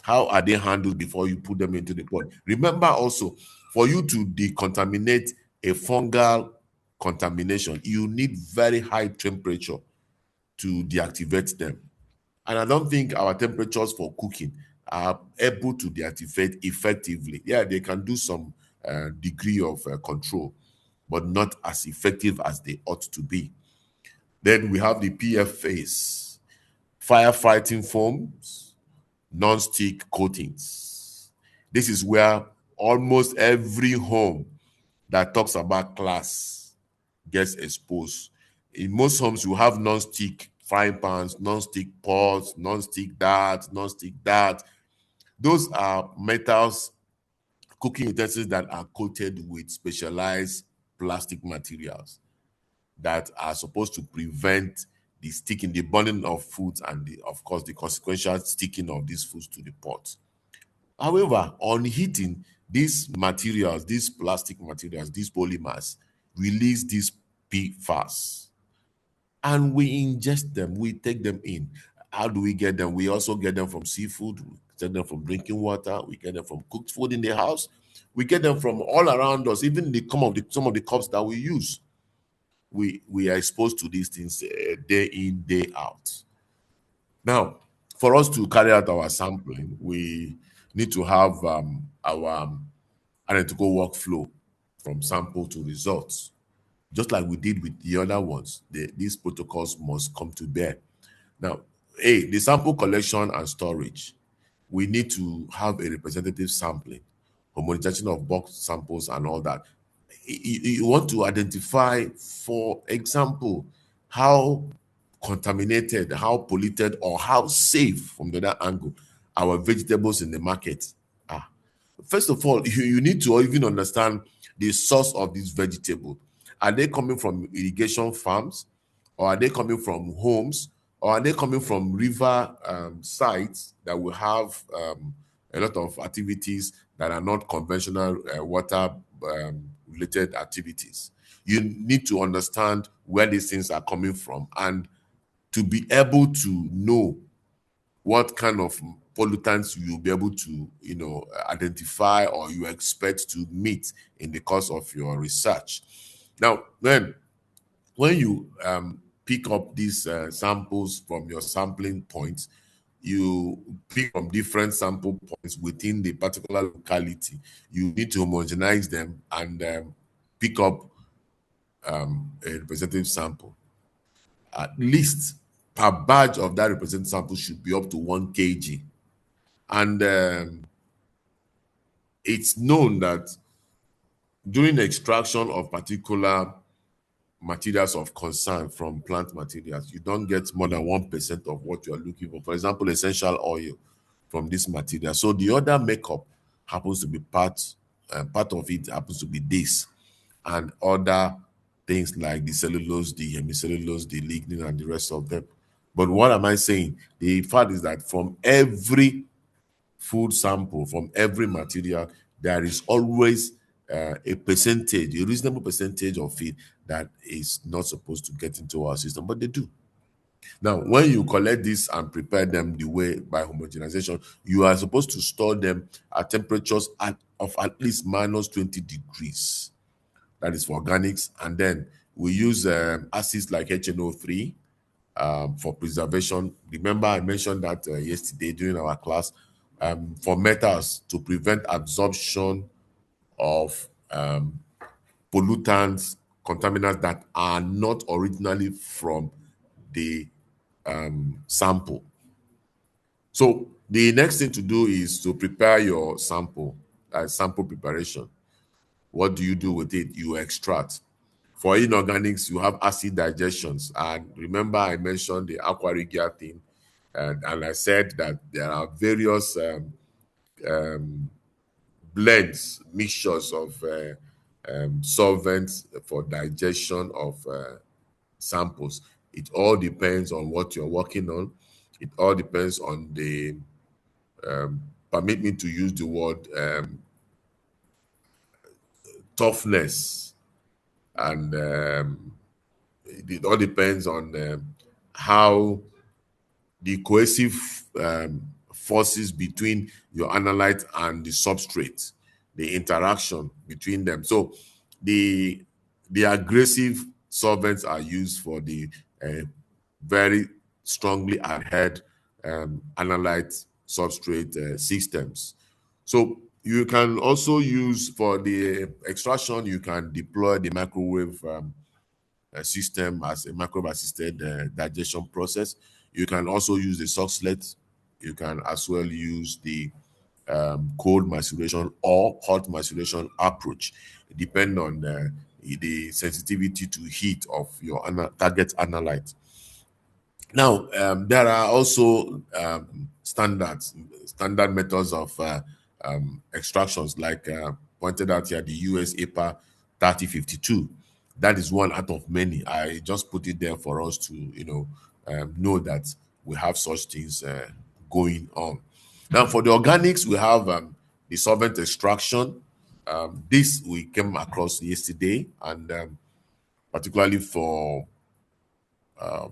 How are they handled before you put them into the pot? Remember also, for you to decontaminate a fungal contamination, you need very high temperature to deactivate them. And I don't think our temperatures for cooking are able to deactivate effectively. Yeah, they can do some degree of control, but not as effective as they ought to be. Then we have the PFAs, firefighting foams, non-stick coatings. This is where almost every home that talks about class gets exposed. In most homes, you have non-stick frying pans, non-stick pots, non-stick that. Those are metals, cooking utensils that are coated with specialized plastic materials that are supposed to prevent the sticking, the burning of foods, and of course the consequential sticking of these foods to the pot. However, on heating, these materials, these plastic materials, these polymers release these PFAS, and we ingest them, we take them in. How do we get them? We also get them from seafood, we get them from drinking water, we get them from cooked food in the house, we get them from all around us, even some of the cups that we use. We are exposed to these things day in, day out. Now, for us to carry out our sampling, we need to have our analytical workflow from sample to results. Just like we did with the other ones, these protocols must come to bear. Now, A, the sample collection and storage. we need to have a representative sampling, homogenization of bulk samples and all that. You want to identify, for example, how contaminated, how polluted, or how safe from the other angle our vegetables in the market are. First of all, you need to even understand the source of this vegetable. Are they coming from irrigation farms, or are they coming from homes, or are they coming from river sites that will have a lot of activities that are not conventional water related activities? You need to understand where these things are coming from, and to be able to know what kind of pollutants you'll be able to, identify or you expect to meet in the course of your research. Now, when you pick up these samples from your sampling points, you pick from different sample points within the particular locality. You need to homogenize them and pick up a representative sample. At least per batch of that representative sample should be up to 1 kg. And it's known that during extraction of particular materials of concern from plant materials, you don't get more than 1% of what you are looking for. For example, essential oil from this material. So the other makeup happens to be part of it happens to be this, and other things like the cellulose, the hemicellulose, the lignin, and the rest of them. But what am I saying? The fact is that from every food sample, from every material, there is always a percentage, a reasonable percentage of it that is not supposed to get into our system, but they do. Now, when you collect this and prepare them the way by homogenization, you are supposed to store them at temperatures of at least minus 20 degrees. That is for organics. And then we use acids like HNO3 for preservation. Remember, I mentioned that yesterday during our class, for metals to prevent absorption of pollutants, contaminants that are not originally from the sample. So the next thing to do is to prepare your sample, sample preparation. What do you do with it? You extract. For inorganics, you have acid digestions. And remember, I mentioned the aquarigia thing, and I said that there are various blends, mixtures of solvents for digestion of samples. It all depends on what you're working on. It all depends on the, permit me to use the word, toughness, and it all depends on how the cohesive forces between your analyte and the substrate, the interaction between them. So the aggressive solvents are used for the very strongly adhered analyte substrate systems. So you can also use, for the extraction, you can deploy the microwave system as a microwave assisted digestion process. You can also use the suckslet. You can as well use the cold maceration or hot maceration approach, depending on the sensitivity to heat of your target analyte. Now, there are also standard methods of extractions, like pointed out here, the US APA 3052. That is one out of many. I just put it there for us to, know that we have such things going on. Now, for the organics, we have the solvent extraction. This we came across yesterday, and particularly for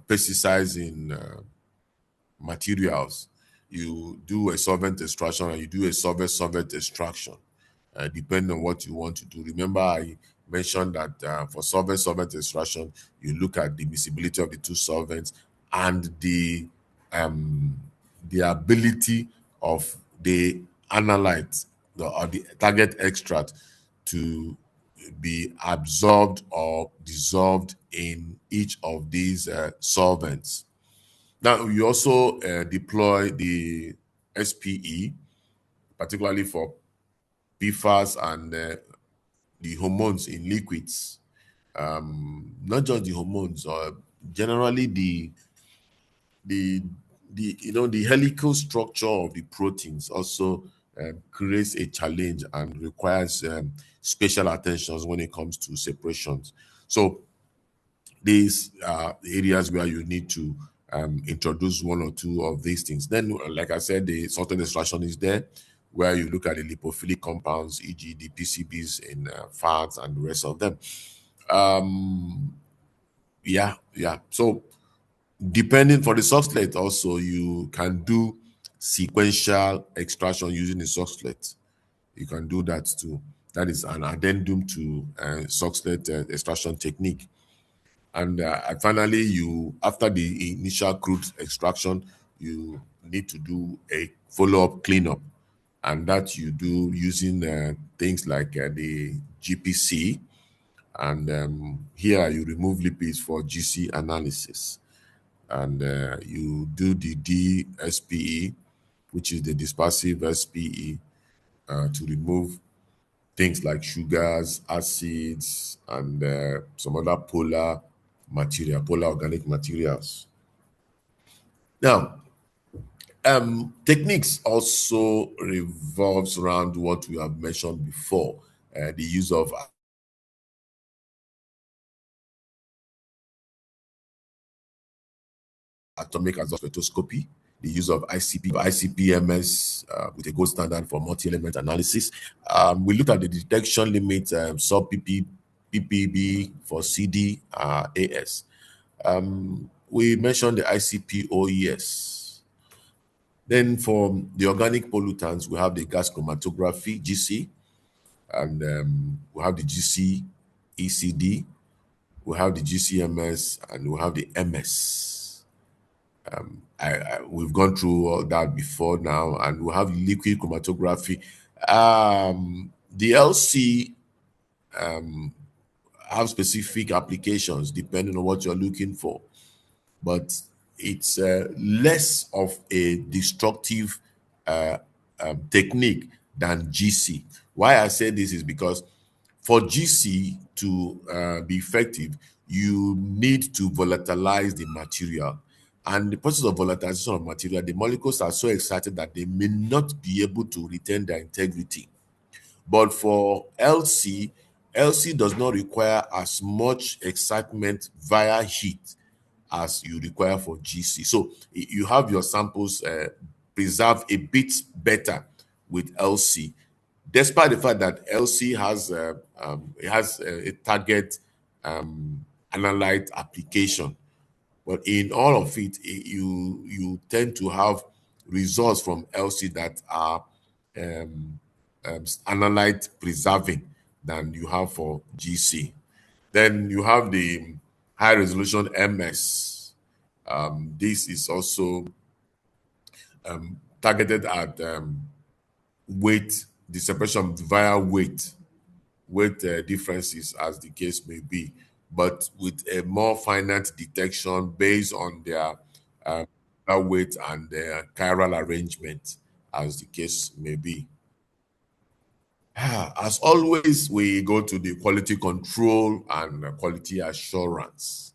pesticides in materials, you do a solvent extraction and you do a solvent extraction, depending on what you want to do. Remember, I mentioned that for solvent extraction, you look at the miscibility of the two solvents and the ability of the analyte or the target extract to be absorbed or dissolved in each of these solvents. Now, you also deploy the SPE, particularly for PFAS and the hormones in liquids. Not just the hormones, or generally the the helical structure of the proteins also creates a challenge and requires special attentions when it comes to separations. So these are areas where you need to introduce one or two of these things. Then, like I said, the sorting extraction is there, where you look at the lipophilic compounds, e.g., the PCBs in fats and the rest of them. Yeah. So, depending for the substrate, also you can do sequential extraction using the substrate. You can do that too. That is an addendum to substrate extraction technique. And finally, you after the initial crude extraction, you need to do a follow-up cleanup, and that you do using things like the GPC, and here you remove lipids for GC analysis, and you do the DSPE, which is the dispersive SPE, to remove things like sugars, acids, and some other polar organic materials. Now, techniques also revolves around what we have mentioned before, the use of atomic absorption spectroscopy, the use of ICP-MS with a gold standard for multi-element analysis. We looked at the detection limit, sub PPB for CD AS. We mentioned the ICP-OES. Then for the organic pollutants, we have the gas chromatography, GC, and we have the GC ECD, we have the GCMS, and we have the MS. We've gone through all that before now, and we have liquid chromatography. The LC have specific applications depending on what you're looking for, but it's less of a destructive technique than GC. Why I say this is because for GC to be effective, you need to volatilize the material. And the process of volatilization of material, the molecules are so excited that they may not be able to retain their integrity. But for LC does not require as much excitement via heat as you require for GC. So you have your samples preserved a bit better with LC, despite the fact that LC has a target analyte application. But in all of it, you tend to have results from LC that are analyte preserving than you have for GC. Then you have the high resolution MS. This is also targeted at weight, the separation via weight differences, as the case may be, but with a more finite detection based on their weight and their chiral arrangement, as the case may be. As always, we go to the quality control and quality assurance,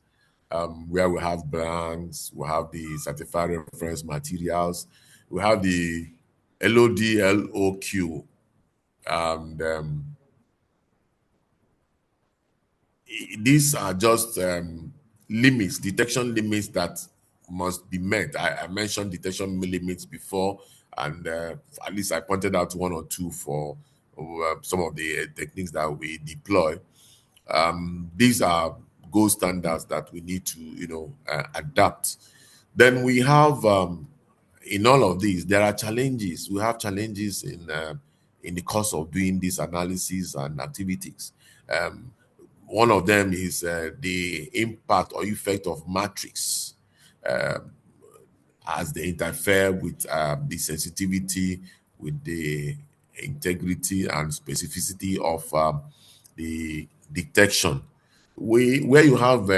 where we have brands, we have the certified reference materials, we have the LOD, and these are just limits, detection limits that must be met. I mentioned detection limits before, and at least I pointed out one or two for some of the techniques that we deploy. These are gold standards that we need to, adapt. Then we have, in all of these, there are challenges. We have challenges in the course of doing these analysis and activities. One of them is the impact or effect of matrix as they interfere with the sensitivity, with the integrity and specificity of the detection. Where you have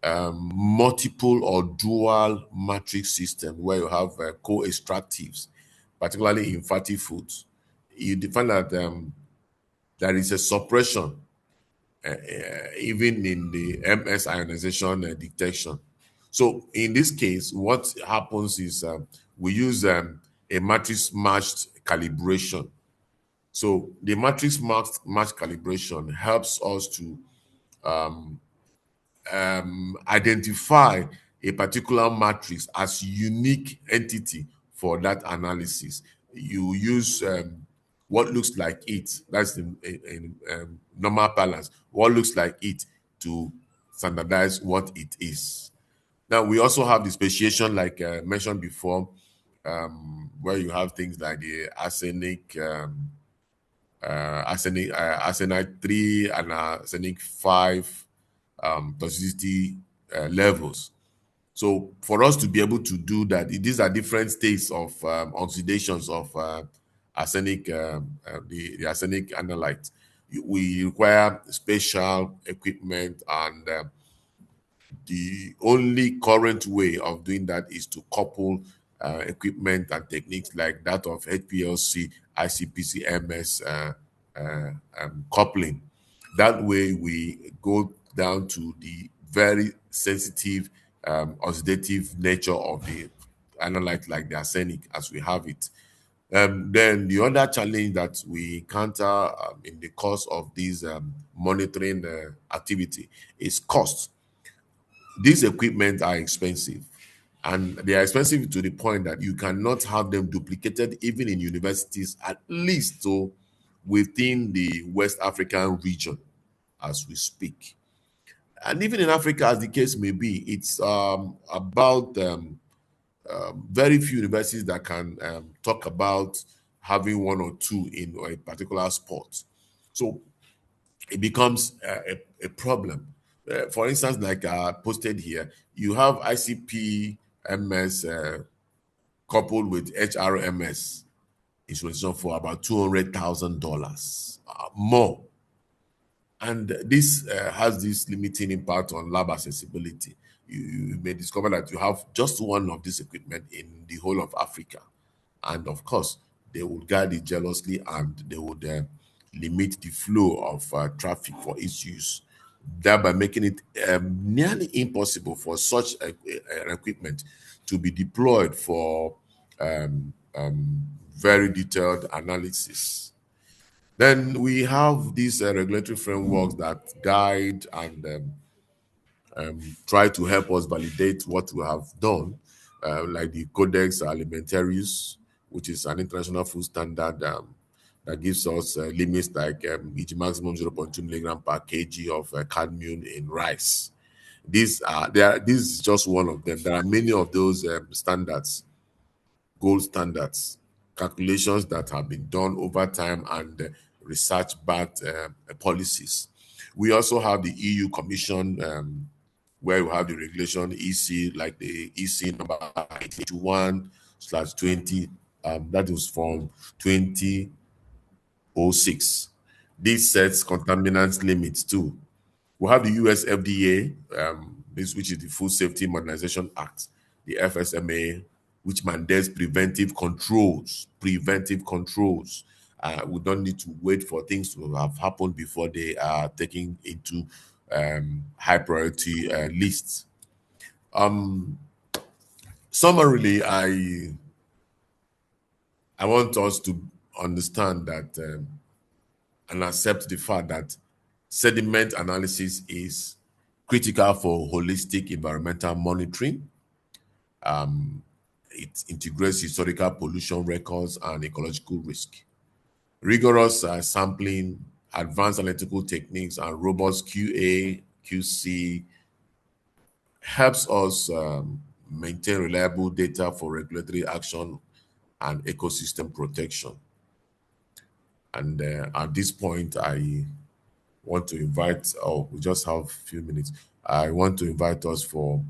multiple or dual matrix system where you have co-extractives, particularly in fatty foods, you find that there is a suppression even in the MS ionization detection. So in this case, what happens is we use a matrix matched calibration. So the matrix matched calibration helps us to identify a particular matrix as unique entity for that analysis. You use what looks like it, that's in normal balance, what looks like it to standardize what it is. Now, we also have the speciation, like mentioned before, where you have things like the arsenic, arsenite 3 and arsenic 5 toxicity levels. So for us to be able to do that, these are different states of oxidations of arsenic, the arsenic analyte. We require special equipment, and the only current way of doing that is to couple equipment and techniques like that of HPLC, ICPC, MS coupling. That way, we go down to the very sensitive oxidative nature of the analyte, like the arsenic, as we have it. Then the other challenge that we encounter in the course of this monitoring activity is cost. These equipment are expensive, and they are expensive to the point that you cannot have them duplicated even in universities, at least so within the West African region as we speak. And even in Africa, as the case may be, it's about very few universities that can talk about having one or two in a particular sport. So it becomes a problem. For instance, like posted here, you have ICP MS coupled with HRMS instrumentation for about $200,000 more. And this has this limiting impact on lab accessibility. You may discover that you have just one of this equipment in the whole of Africa. And of course, they would guard it jealously, and they would limit the flow of traffic for its use, thereby making it nearly impossible for such equipment to be deployed for very detailed analysis. Then we have these regulatory frameworks that guide and try to help us validate what we have done, like the Codex Alimentarius, which is an international food standard that gives us limits like each maximum 0.2 milligram per kg of cadmium in rice. This is just one of them. There are many of those standards, gold standards, calculations that have been done over time, and research-backed policies. We also have the EU Commission, where you have the regulation EC, like the EC number 81/20, that was from 2006. This sets contaminant limits too. We have the US FDA, which is the Food Safety Modernization Act, the FSMA, which mandates preventive controls. Preventive controls. We don't need to wait for things to have happened before they are taken into high priority lists. Summarily, I want us to understand that and accept the fact that sediment analysis is critical for holistic environmental monitoring. It integrates historical pollution records and ecological risk. Rigorous sampling, advanced analytical techniques, and robust QA, QC helps us maintain reliable data for regulatory action and ecosystem protection. And at this point, I want to invite, we just have a few minutes. I want to invite us for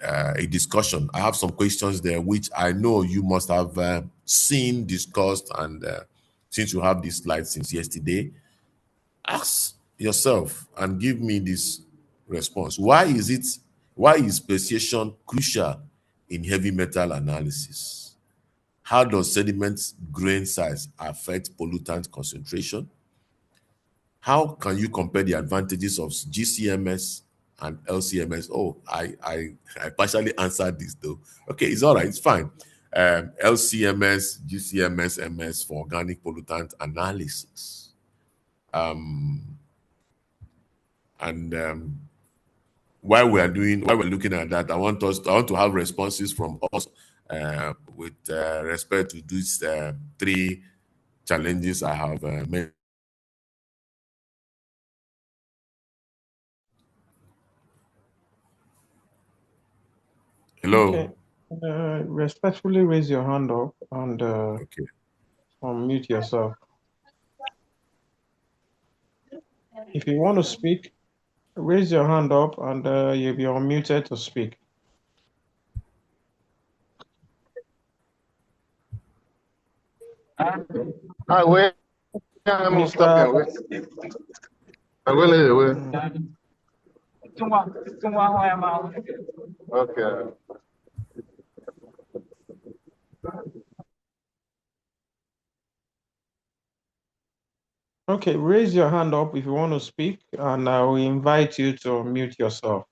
a discussion. I have some questions there, which I know you must have seen, discussed, and since you have this slide since yesterday, ask yourself and give me this response. Why is it Why is speciation crucial in heavy metal analysis? How does sediment grain size affect pollutant concentration? How can you compare the advantages of GCMS and LCMS? Oh, I partially answered this though. Okay, it's all right, it's fine. LCMS, GCMS, MS for organic pollutant analysis. And while we're looking at that, I want to have responses from us with respect to these three challenges I have made. Okay. Hello. Respectfully raise your hand up and Okay. unmute yourself. If you want to speak, raise your hand up and you'll be unmuted to speak. Hi, where am I stopping? Okay. Okay, raise your hand up if you want to speak, and I will invite you to unmute yourself.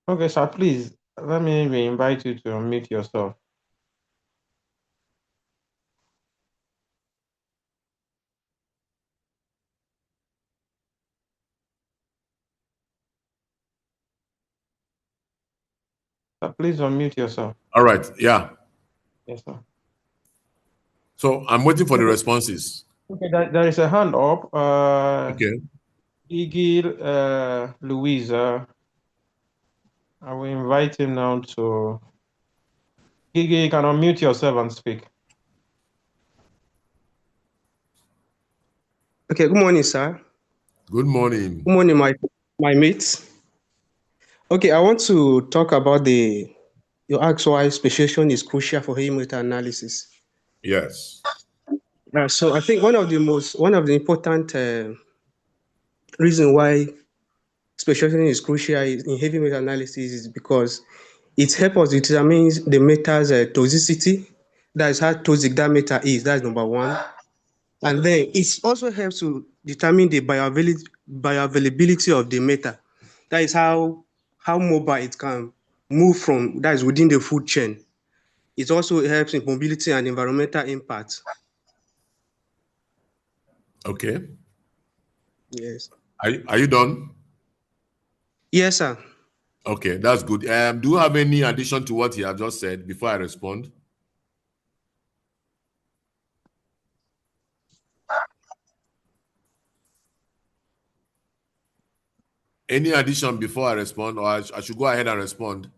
Okay, sir, please, let me re-invite you to unmute yourself. Sir, please unmute yourself. All right. Yeah. Yes, sir. So I'm waiting for the responses. Okay, there is a hand up. Okay. Igil Louisa. I will invite him now to. Igil, you can unmute yourself and speak. Okay, good morning, sir. Good morning. Good morning, my mates. Okay, I want to talk about you asked why speciation is crucial for heavy metal analysis. Yes. So I think one of the important reason why speciation is crucial in heavy metal analysis is because it helps us determine the metal's toxicity. That is how toxic that metal is. That's number one. And then it also helps to determine the bioavailability of the metal. That is how mobile it can move from, that is within the food chain. It also helps in mobility and environmental impact. Okay. Yes. Are you done? Yes, sir. Okay, that's good. Do you have any addition to what he has just said before I respond? Any addition before I respond, or I should go ahead and respond?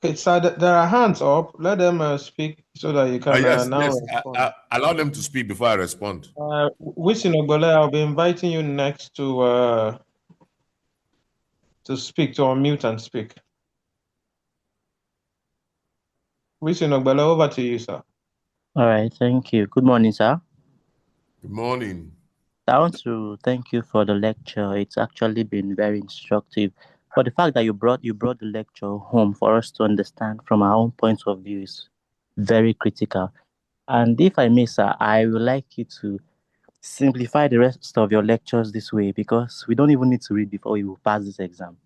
Okay, sir, there are hands up. Let them speak so that you can Yes, now yes. respond. Allow them to speak before I respond. Wisin Ogbole, I'll be inviting you next to speak, to unmute and speak. Wisin Ogbole, over to you, sir. All right, thank you. Good morning, sir. Good morning. I want to thank you for the lecture. It's actually been very instructive. For the fact that you brought the lecture home for us to understand from our own point of view is very critical. And if I may, sir, I would like you to simplify the rest of your lectures this way because we don't even need to read before we will pass this exam.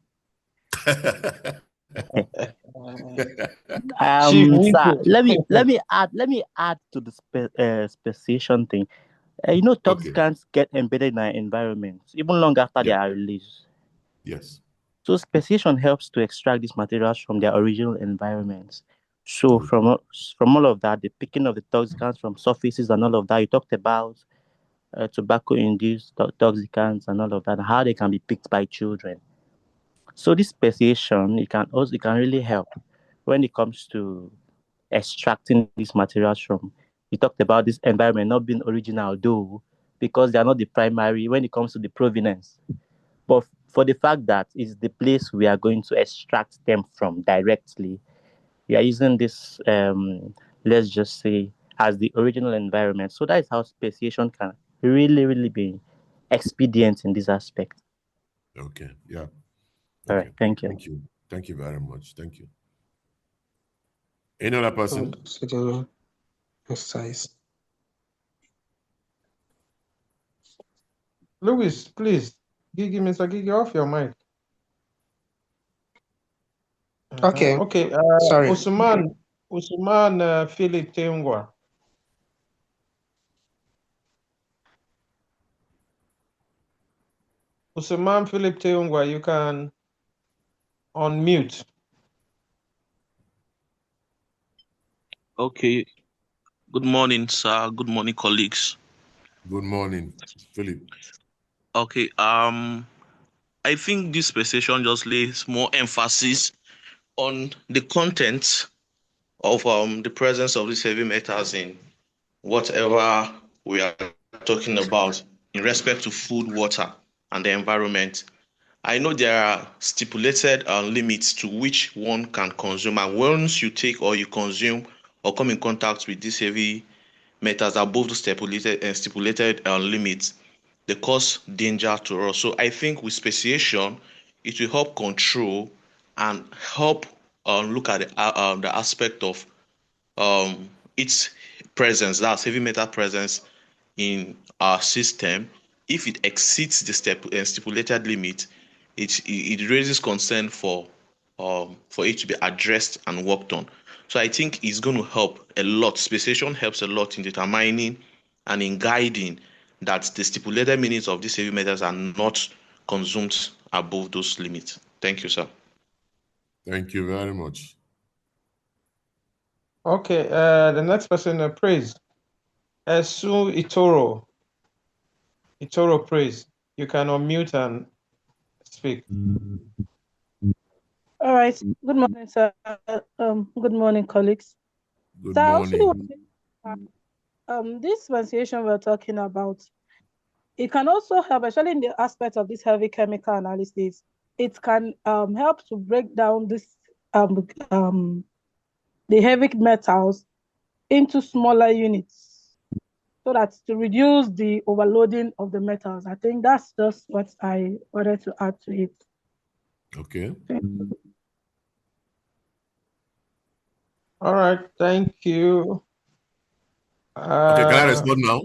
Chief Sir, Wike. let me add to the speciation thing. Okay. Toxicants get embedded in our environment even long after they Yeah. are released. Yes. So speciation helps to extract these materials from their original environments. So Good. from all of that, the picking of the toxicants from surfaces and all of that, you talked about tobacco-induced toxicants and all of that, how they can be picked by children. So this speciation, it can really help when it comes to extracting these materials from. You talked about this environment not being original, though, because they are not the primary when it comes to the provenance. But for the fact that it's the place we are going to extract them from directly, we are using this let's just say, as the original environment. So that is how speciation can really be expedient in this aspect. Okay. Yeah. All right, Okay. thank you. Thank you. Thank you very much. Thank you. Any other person? Exercise. Louis, please, Gigi, Mr. Gigi, off your mic. Okay. Okay. Sorry. Usman Philip Tengwa. Usman Philip Teungwa, you can unmute. Okay. Good morning, sir. Good morning, colleagues. Good morning, Philip. Okay. I think this session just lays more emphasis on the content of the presence of these heavy metals in whatever we are talking about in respect to food, water, and the environment. I know there are stipulated limits to which one can consume, and once you take or you consume or come in contact with these heavy metals above the stipulated limits, they cause danger to us. So I think with speciation, it will help control and help look at the aspect of its presence, that's heavy metal presence in our system. If it exceeds the stipulated limit, it raises concern for it to be addressed and worked on. So I think it's going to help a lot. Speciation helps a lot in determining and in guiding that the stipulated minutes of these heavy metals are not consumed above those limits. Thank you, sir. Thank you very much. Okay. The next person, praise. Esu Itoro. Itoro, praise. You can unmute and speak. All right. Good morning, sir. Good morning, colleagues. Good So I also morning. this pronunciation we're talking about, it can also help, especially in the aspect of this heavy chemical analysis. It can help to break down this the heavy metals into smaller units, so that to reduce the overloading of the metals. I think that's just what I wanted to add to it. Okay. All right. Thank you. Okay, can I respond now?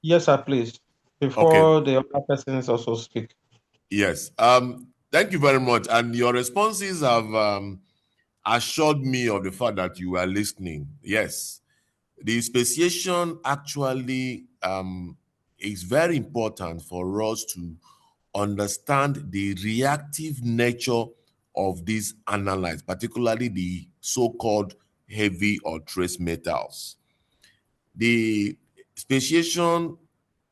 Yes, sir, please. Okay. Before the other persons also speak. Yes. Thank you very much. And your responses have assured me of the fact that you are listening. Yes. The speciation actually is very important for us to understand the reactive nature of these analytes, particularly the so-called heavy or trace metals. The speciation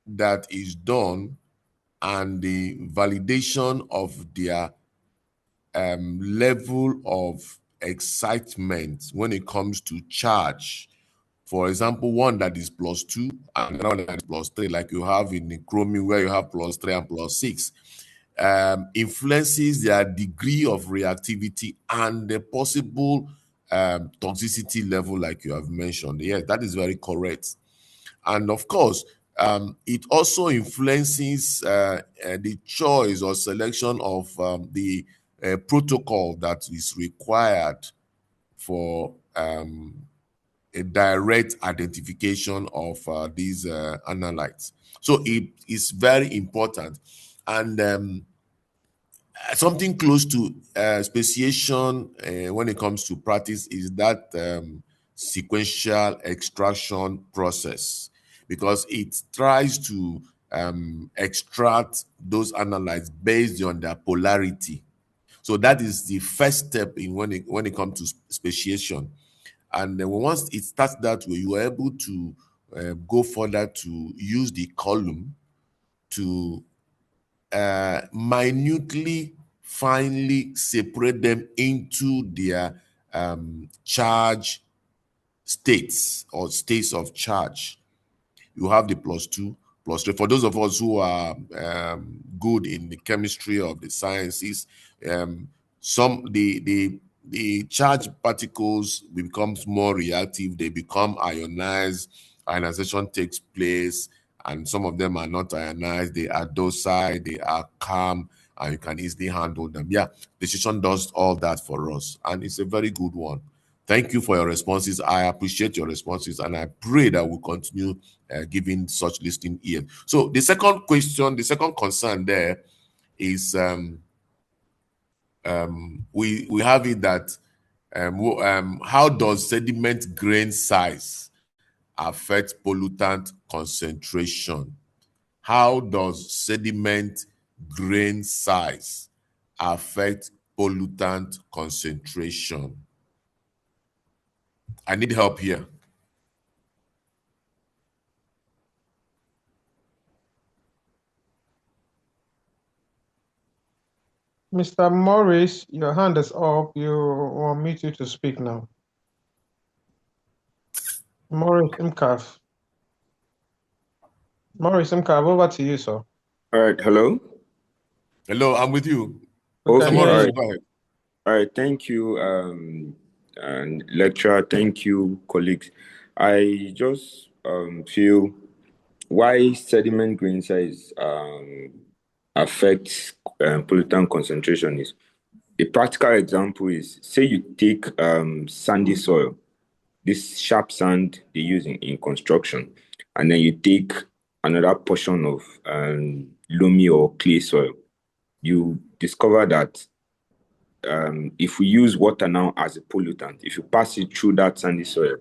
that is done and the validation of their level of excitement when it comes to charge. For example, one that is +2 and another one that is +3, like you have in the chromium where you have +3 and +6, influences their degree of reactivity and the possible toxicity level, like you have mentioned. Yes, that is very correct. And of course, it also influences the choice or selection of the protocol that is required for a direct identification of these analytes. So it is very important. And something close to speciation when it comes to practice is that sequential extraction process, because it tries to extract those analytes based on their polarity. So that is the first step in when it comes to speciation. And then once it starts that way, you are able to go further to use the column to minutely, finely separate them into their charge states or states of charge. You have the +2, +3. For those of us who are good in the chemistry of the sciences, some the the charged particles becomes more reactive. They become ionized. Ionization takes place, and some of them are not ionized. They are docile, they are calm, and you can easily handle them. Yeah, the session does all that for us, and it's a very good one. Thank you for your responses. I appreciate your responses, and I pray that we'll continue giving such listening ear. So the second question, the second concern there is we have it that how does sediment grain size affect pollutant concentration? How does sediment grain size affect pollutant concentration? I need help here. Mr. Morris, your hand is up. You want me to speak now. Morris Imkaf. Morris Imkaf, over to you, sir. All right. Hello. Hello, I'm with you. Okay. Morris, All right. go ahead. All right. Thank you, and lecturer. Thank you, colleagues. I just feel why sediment grain size affects pollutant concentration is a practical example is, say you take sandy soil, this sharp sand they use in construction, and then you take another portion of loamy or clay soil. You discover that if we use water now as a pollutant, if you pass it through that sandy soil,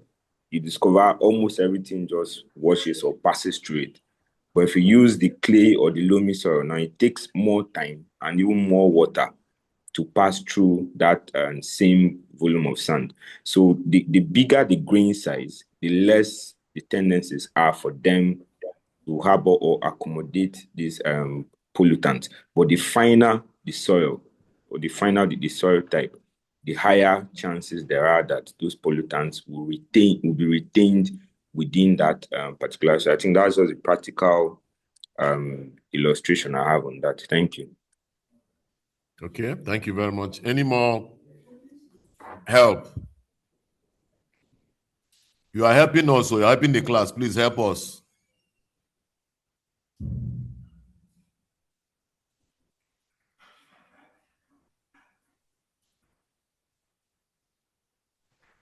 you discover almost everything just washes or passes through it. But if you use the clay or the loamy soil, now it takes more time and even more water to pass through that same volume of sand. So the bigger the grain size, the less the tendencies are for them to harbor or accommodate these pollutants. But the finer the soil, or the finer the soil type, the higher chances there are that those pollutants will be retained within that particular. So I think that's just a practical illustration I have on that. Thank you. Okay, thank you very much. Any more help? You are helping us, so you're helping the class. Please help us.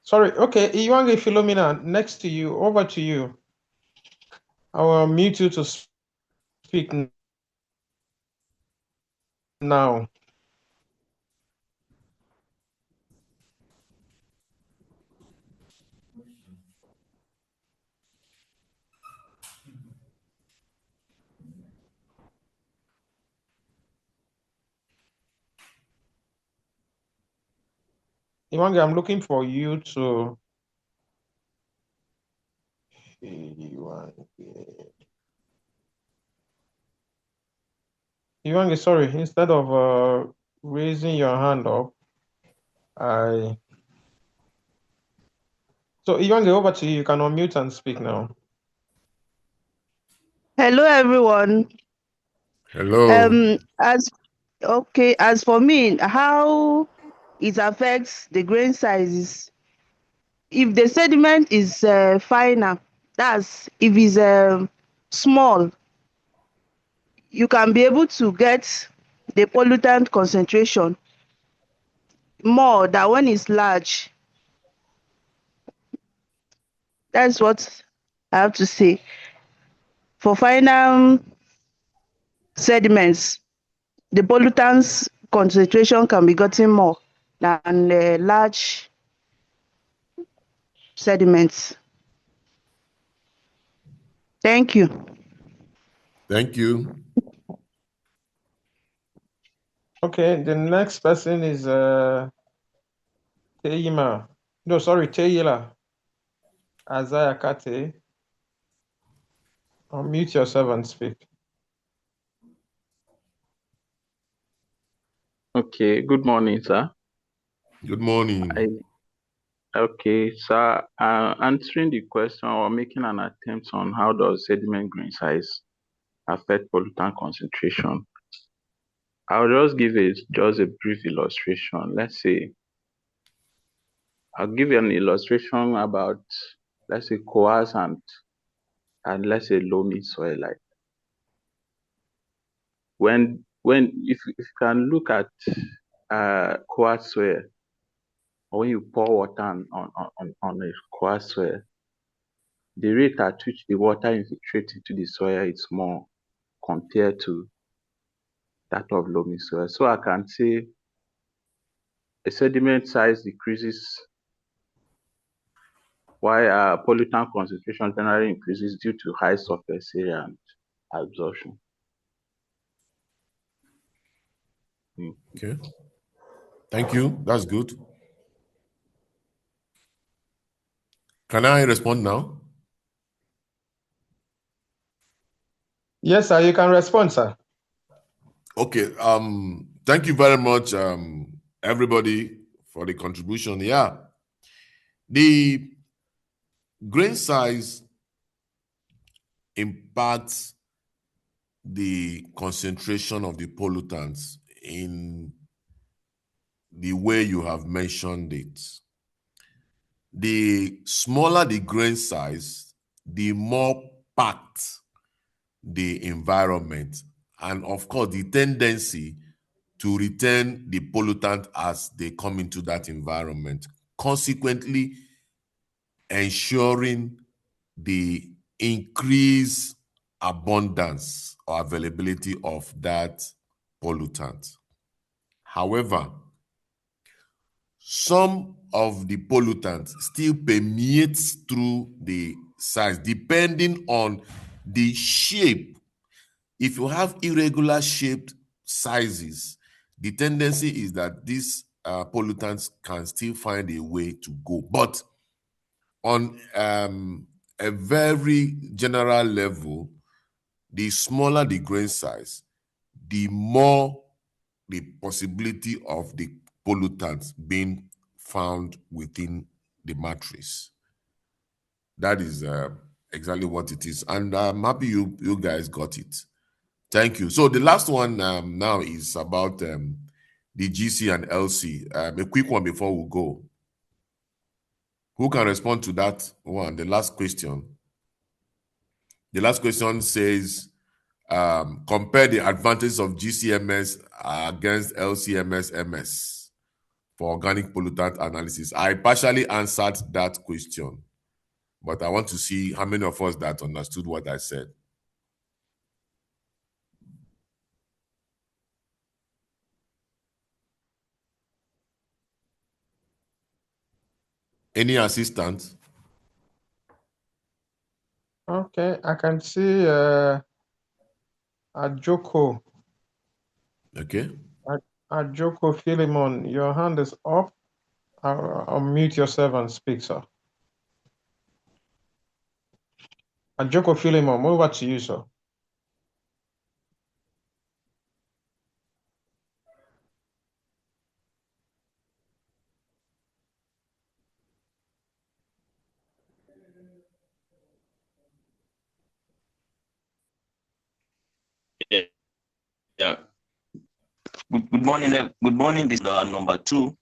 Sorry, okay, Iwange Philomena, next to you, over to you. I will mute you to speak now. Iwange, I'm looking for you to. Iwange, sorry, instead of raising your hand up, So Iwange, over to you. You can unmute and speak now. Hello, everyone. Hello. As for me, how it affects the grain sizes. If the sediment is finer, that's if it's small, you can be able to get the pollutant concentration more than when it's large. That's what I have to say. For finer sediments, the pollutants concentration can be gotten more than large sediments. Thank you. Thank you. Okay, the next person is Teyima. No, sorry, Teyila. Isaiah Kate. Unmute yourself and speak. Okay, good morning, sir. Good morning. Okay, sir, answering the question or making an attempt on how does sediment grain size affect pollutant concentration. I'll just give just a brief illustration. Let's say I'll give you an illustration about, let's say, coarse and let's say loamy soil. Like if you can look at coarse soil, or when you pour water on a coarse soil, the rate at which the water infiltrates into the soil is more compared to that of loamy soil. So I can say the sediment size decreases while pollutant concentration generally increases due to high surface area and absorption. Okay. Thank you. That's good. Can I respond now? Yes, sir. You can respond, sir. Okay. Thank you very much, everybody, for the contribution. Yeah. The grain size impacts the concentration of the pollutants in the way you have mentioned it. The smaller the grain size, the more packed the environment, and of course the tendency to return the pollutant as they come into that environment, consequently ensuring the increased abundance or availability of that pollutant. However, some of the pollutants still permeates through the size depending on the shape. If you have irregular shaped sizes, the tendency is that these pollutants can still find a way to go. But on a very general level, the smaller the grain size, the more the possibility of the pollutants being found within the matrix. That is exactly what it is. And I'm happy you guys got it. Thank you. So the last one now is about the GC and LC. A quick one before we go. Who can respond to that one? The last question. The last question says, compare the advantages of GCMS against LCMS-MS for organic pollutant analysis. I partially answered that question, but I want to see how many of us that understood what I said. Any assistance? Okay, I can see Ajoko. Okay. Ajoko Philemon, your hand is up. Unmute yourself and speak, sir. Ajoko Philemon, over to you, sir. Yeah. Good morning. Good morning. This is number 2.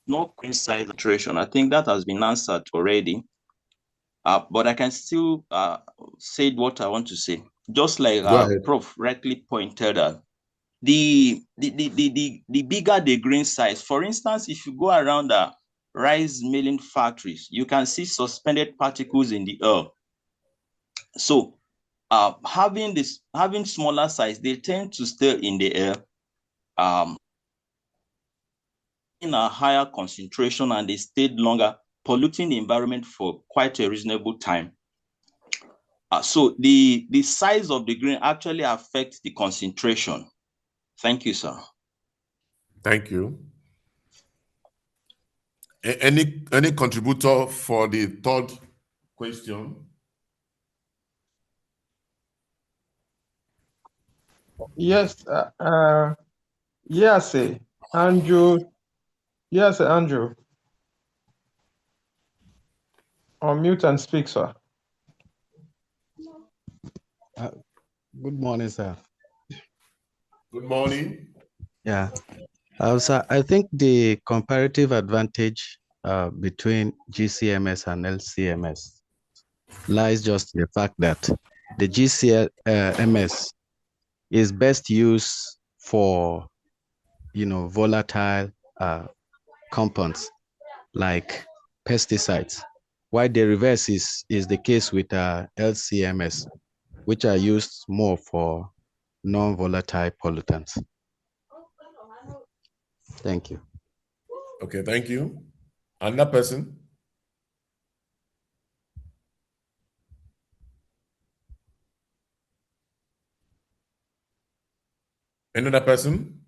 No queen size iteration. I think that has been answered already. But I can still say what I want to say. Just like Prof rightly pointed out, the bigger the grain size. For instance, if you go around the rice milling factories, you can see suspended particles in the air. So having smaller size, they tend to stay in the air in a higher concentration, and they stayed longer, polluting the environment for quite a reasonable time. So the size of the grain actually affects the concentration. Thank you, sir. Thank you. Any contributor for the third question? Yes, yes, Andrew. Yes, Andrew. Unmute and speak, sir. Good morning, sir. Good morning. Yeah. Sir, I think the comparative advantage between GCMS and LCMS lies just in the fact that the GCMS is best used for, volatile compounds like pesticides, while the reverse is the case with LCMS, which are used more for non-volatile pollutants. Thank you. Okay, thank you. Another person? Another person?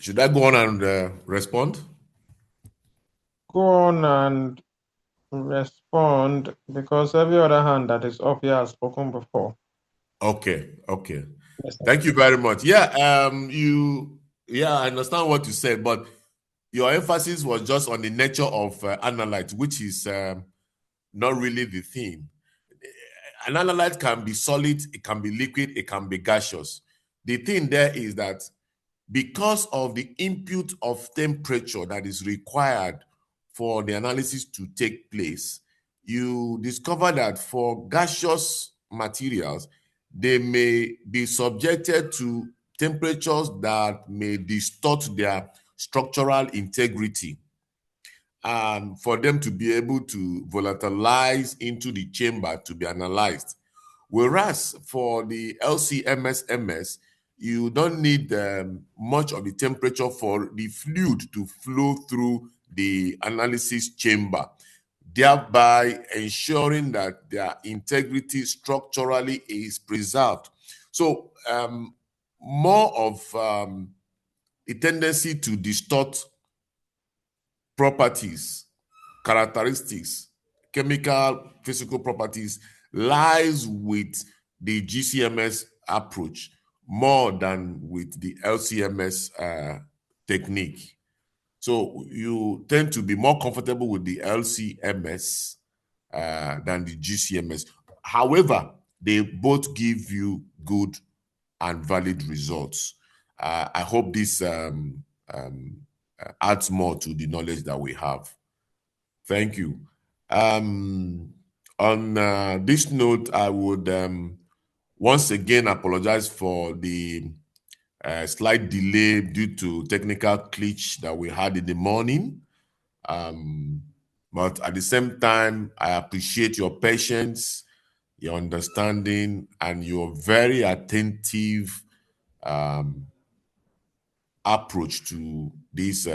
Should I go on and respond? Go on and respond, because every other hand that is up here has spoken before. Okay. Yes, Thank you very much. Yeah, I understand what you said, but your emphasis was just on the nature of analyte, which is not really the thing. An analyte can be solid, it can be liquid, it can be gaseous. The thing there is that because of the input of temperature that is required for the analysis to take place, you discover that for gaseous materials, they may be subjected to temperatures that may distort their structural integrity, and for them to be able to volatilize into the chamber to be analyzed. Whereas for the LCMS-MS, you don't need much of the temperature for the fluid to flow through the analysis chamber, thereby ensuring that their integrity structurally is preserved. So more of a tendency to distort properties, characteristics, chemical, physical properties lies with the GCMS approach more than with the LCMS technique. So you tend to be more comfortable with the LCMS than the GCMS. However, they both give you good and valid results. I hope this adds more to the knowledge that we have. Thank you. On this note, I would once again apologize for the slight delay due to technical glitch that we had in the morning. But at the same time, I appreciate your patience, your understanding, and your very attentive approach to these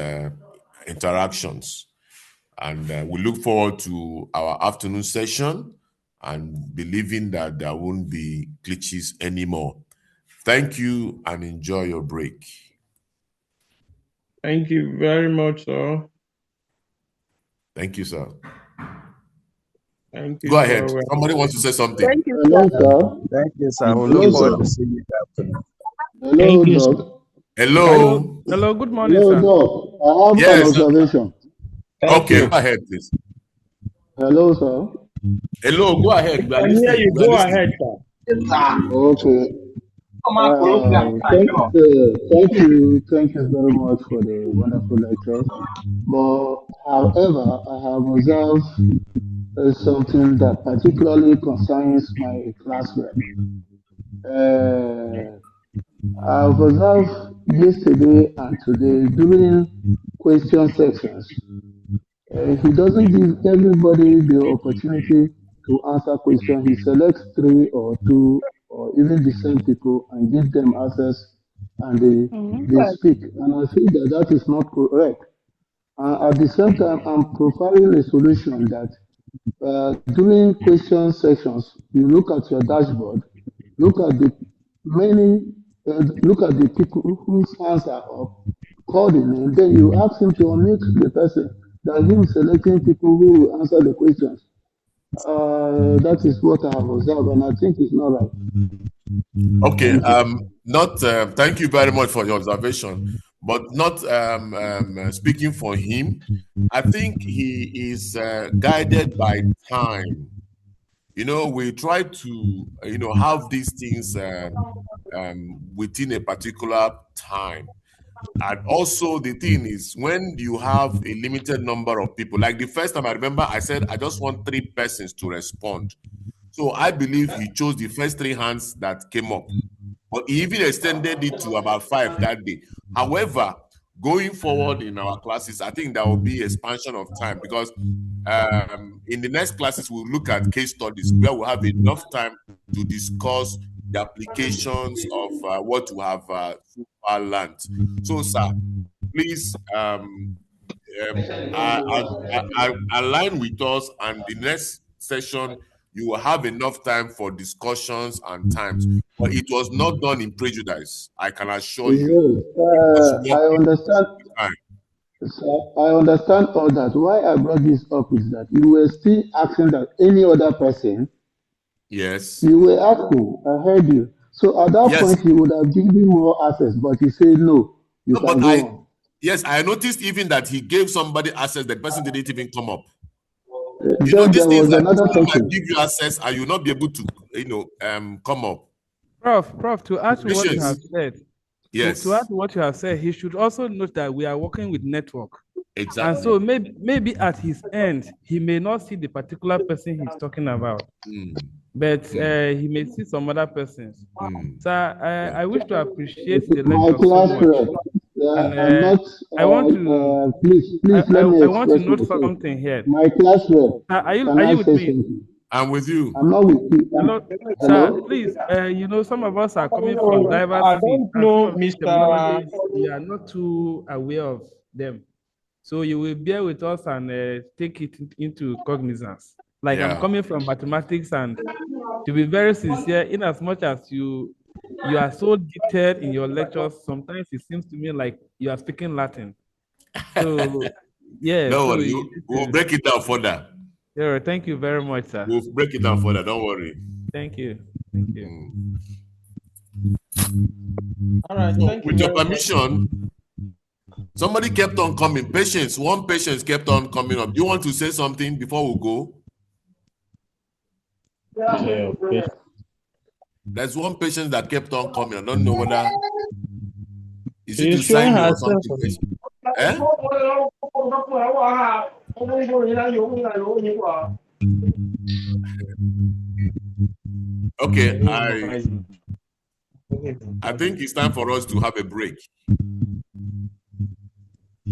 interactions. And we look forward to our afternoon session and believing that there won't be glitches anymore. Thank you and enjoy your break. Thank you very much, sir. Thank you, sir. Thank you. Go ahead. Somebody wants to say something. Thank you, Hello, sir. sir. Thank you, sir. We Hello, look forward to sir. seeing you afternoon. Hello, Thank you, sir. Doc. Hello. Hello, good morning, Hello, sir. Doc. I have an Yes. observation. Thank Okay, you. go ahead, please. Hello, sir. Hello, go ahead. We are I can hear listening. you. We are Go listening. ahead, sir. Okay. Thank you very much for the wonderful lecture. But however, I have observed something that particularly concerns my classwork. Uh, I've observed yesterday and today during question sections. He doesn't give everybody the opportunity to answer questions. He selects three or two or even the same people and give them access, and they speak. And I feel that that is not correct. At the same time, I'm providing a solution that during question sections, you look at your dashboard, look at the many, look at the people whose hands are up, call the name, then you ask him to unmute the person. That him selecting people who will answer the questions. That is what I have observed, and I think it's not right. Okay. Thank you. Thank you very much for your observation, but not speaking for him. I think he is guided by time. We try to have these things within a particular time. And also the thing is, when you have a limited number of people, like the first time I remember I said, I just want 3 persons to respond. So I believe he chose the first 3 hands that came up. But he even extended it to about 5 that day. However, going forward in our classes, I think there will be expansion of time because in the next classes, we'll look at case studies where we'll have enough time to discuss the applications of what we have so far learned. So, sir, please align with us, and the next session, you will have enough time for discussions and times. But it was not done in prejudice, I can assure you. Yes, It was I working understand. time. So I understand all that. Why I brought this up is that you were still asking that any other person. Yes. You were asking. I heard you. So at that Yes. point, he would have given more access, but he said no. You No, but can go on. yes, I noticed even that he gave somebody access, the person didn't even come up. Then These there things was that another somebody might person. give you access and you'll not be able to, come up. Prof, to add to what you have Patience. said, Yes. to add to what you have said, he should also note that we are working with network. Exactly. And so maybe at his end, he may not see the particular person he's talking about, but he may see some other persons. So I wish to appreciate the My lecture so class much. rep. And I'm not. I want to Please, let me I want to express note myself. something here. My class rep. Are Can I you with say me? something? I'm with you. I'm not with you. Hello, sir. Hello. Please, some of us are coming from diverse I fields, don't and some know, of these Mr. terminologies we are not too aware of them. So you will bear with us and take it into cognizance. Like I'm Yeah. coming from mathematics, and to be very sincere, in as much as you are so detailed in your lectures, sometimes it seems to me like you are speaking Latin. So yeah, Don't so worry, we'll break it down further. yeah, thank you very much, sir. We'll break it down further. Don't worry. Thank you. Thank you. All right, So, thank you with your very much. permission, somebody kept on coming. Patience, one patience kept on coming up. Do you want to say something before we go? There's one patient that kept on coming. I don't know whether is it to She's showing sign in or herself. something. Eh? Okay, I think it's time for us to have a break.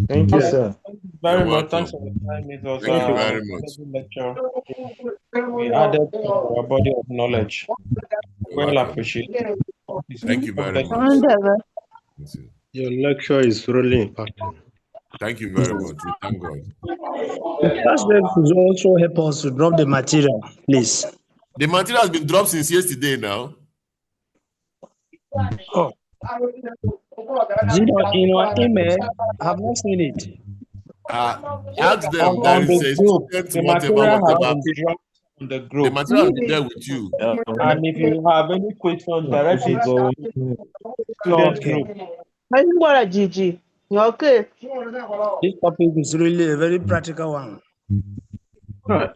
Thank you, sir. You're Very much. welcome. Thanks for the time. It was Thank you very an much. lecture. We added to our body of knowledge. You're Well welcome. appreciated. Thank you very much. Your lecture is really impacting. Thank you very much. We thank God. That's why could also help us to drop the material, please. The material has been dropped since yesterday now. Oh. In our email, I have not seen it. Ask them. There On is the a group, student, the whatever, material has whatever. been dropped on the The group. material will be there with you. And if you have any questions, direct it to student group. Gigi. Okay. This topic is really a very practical one. Right.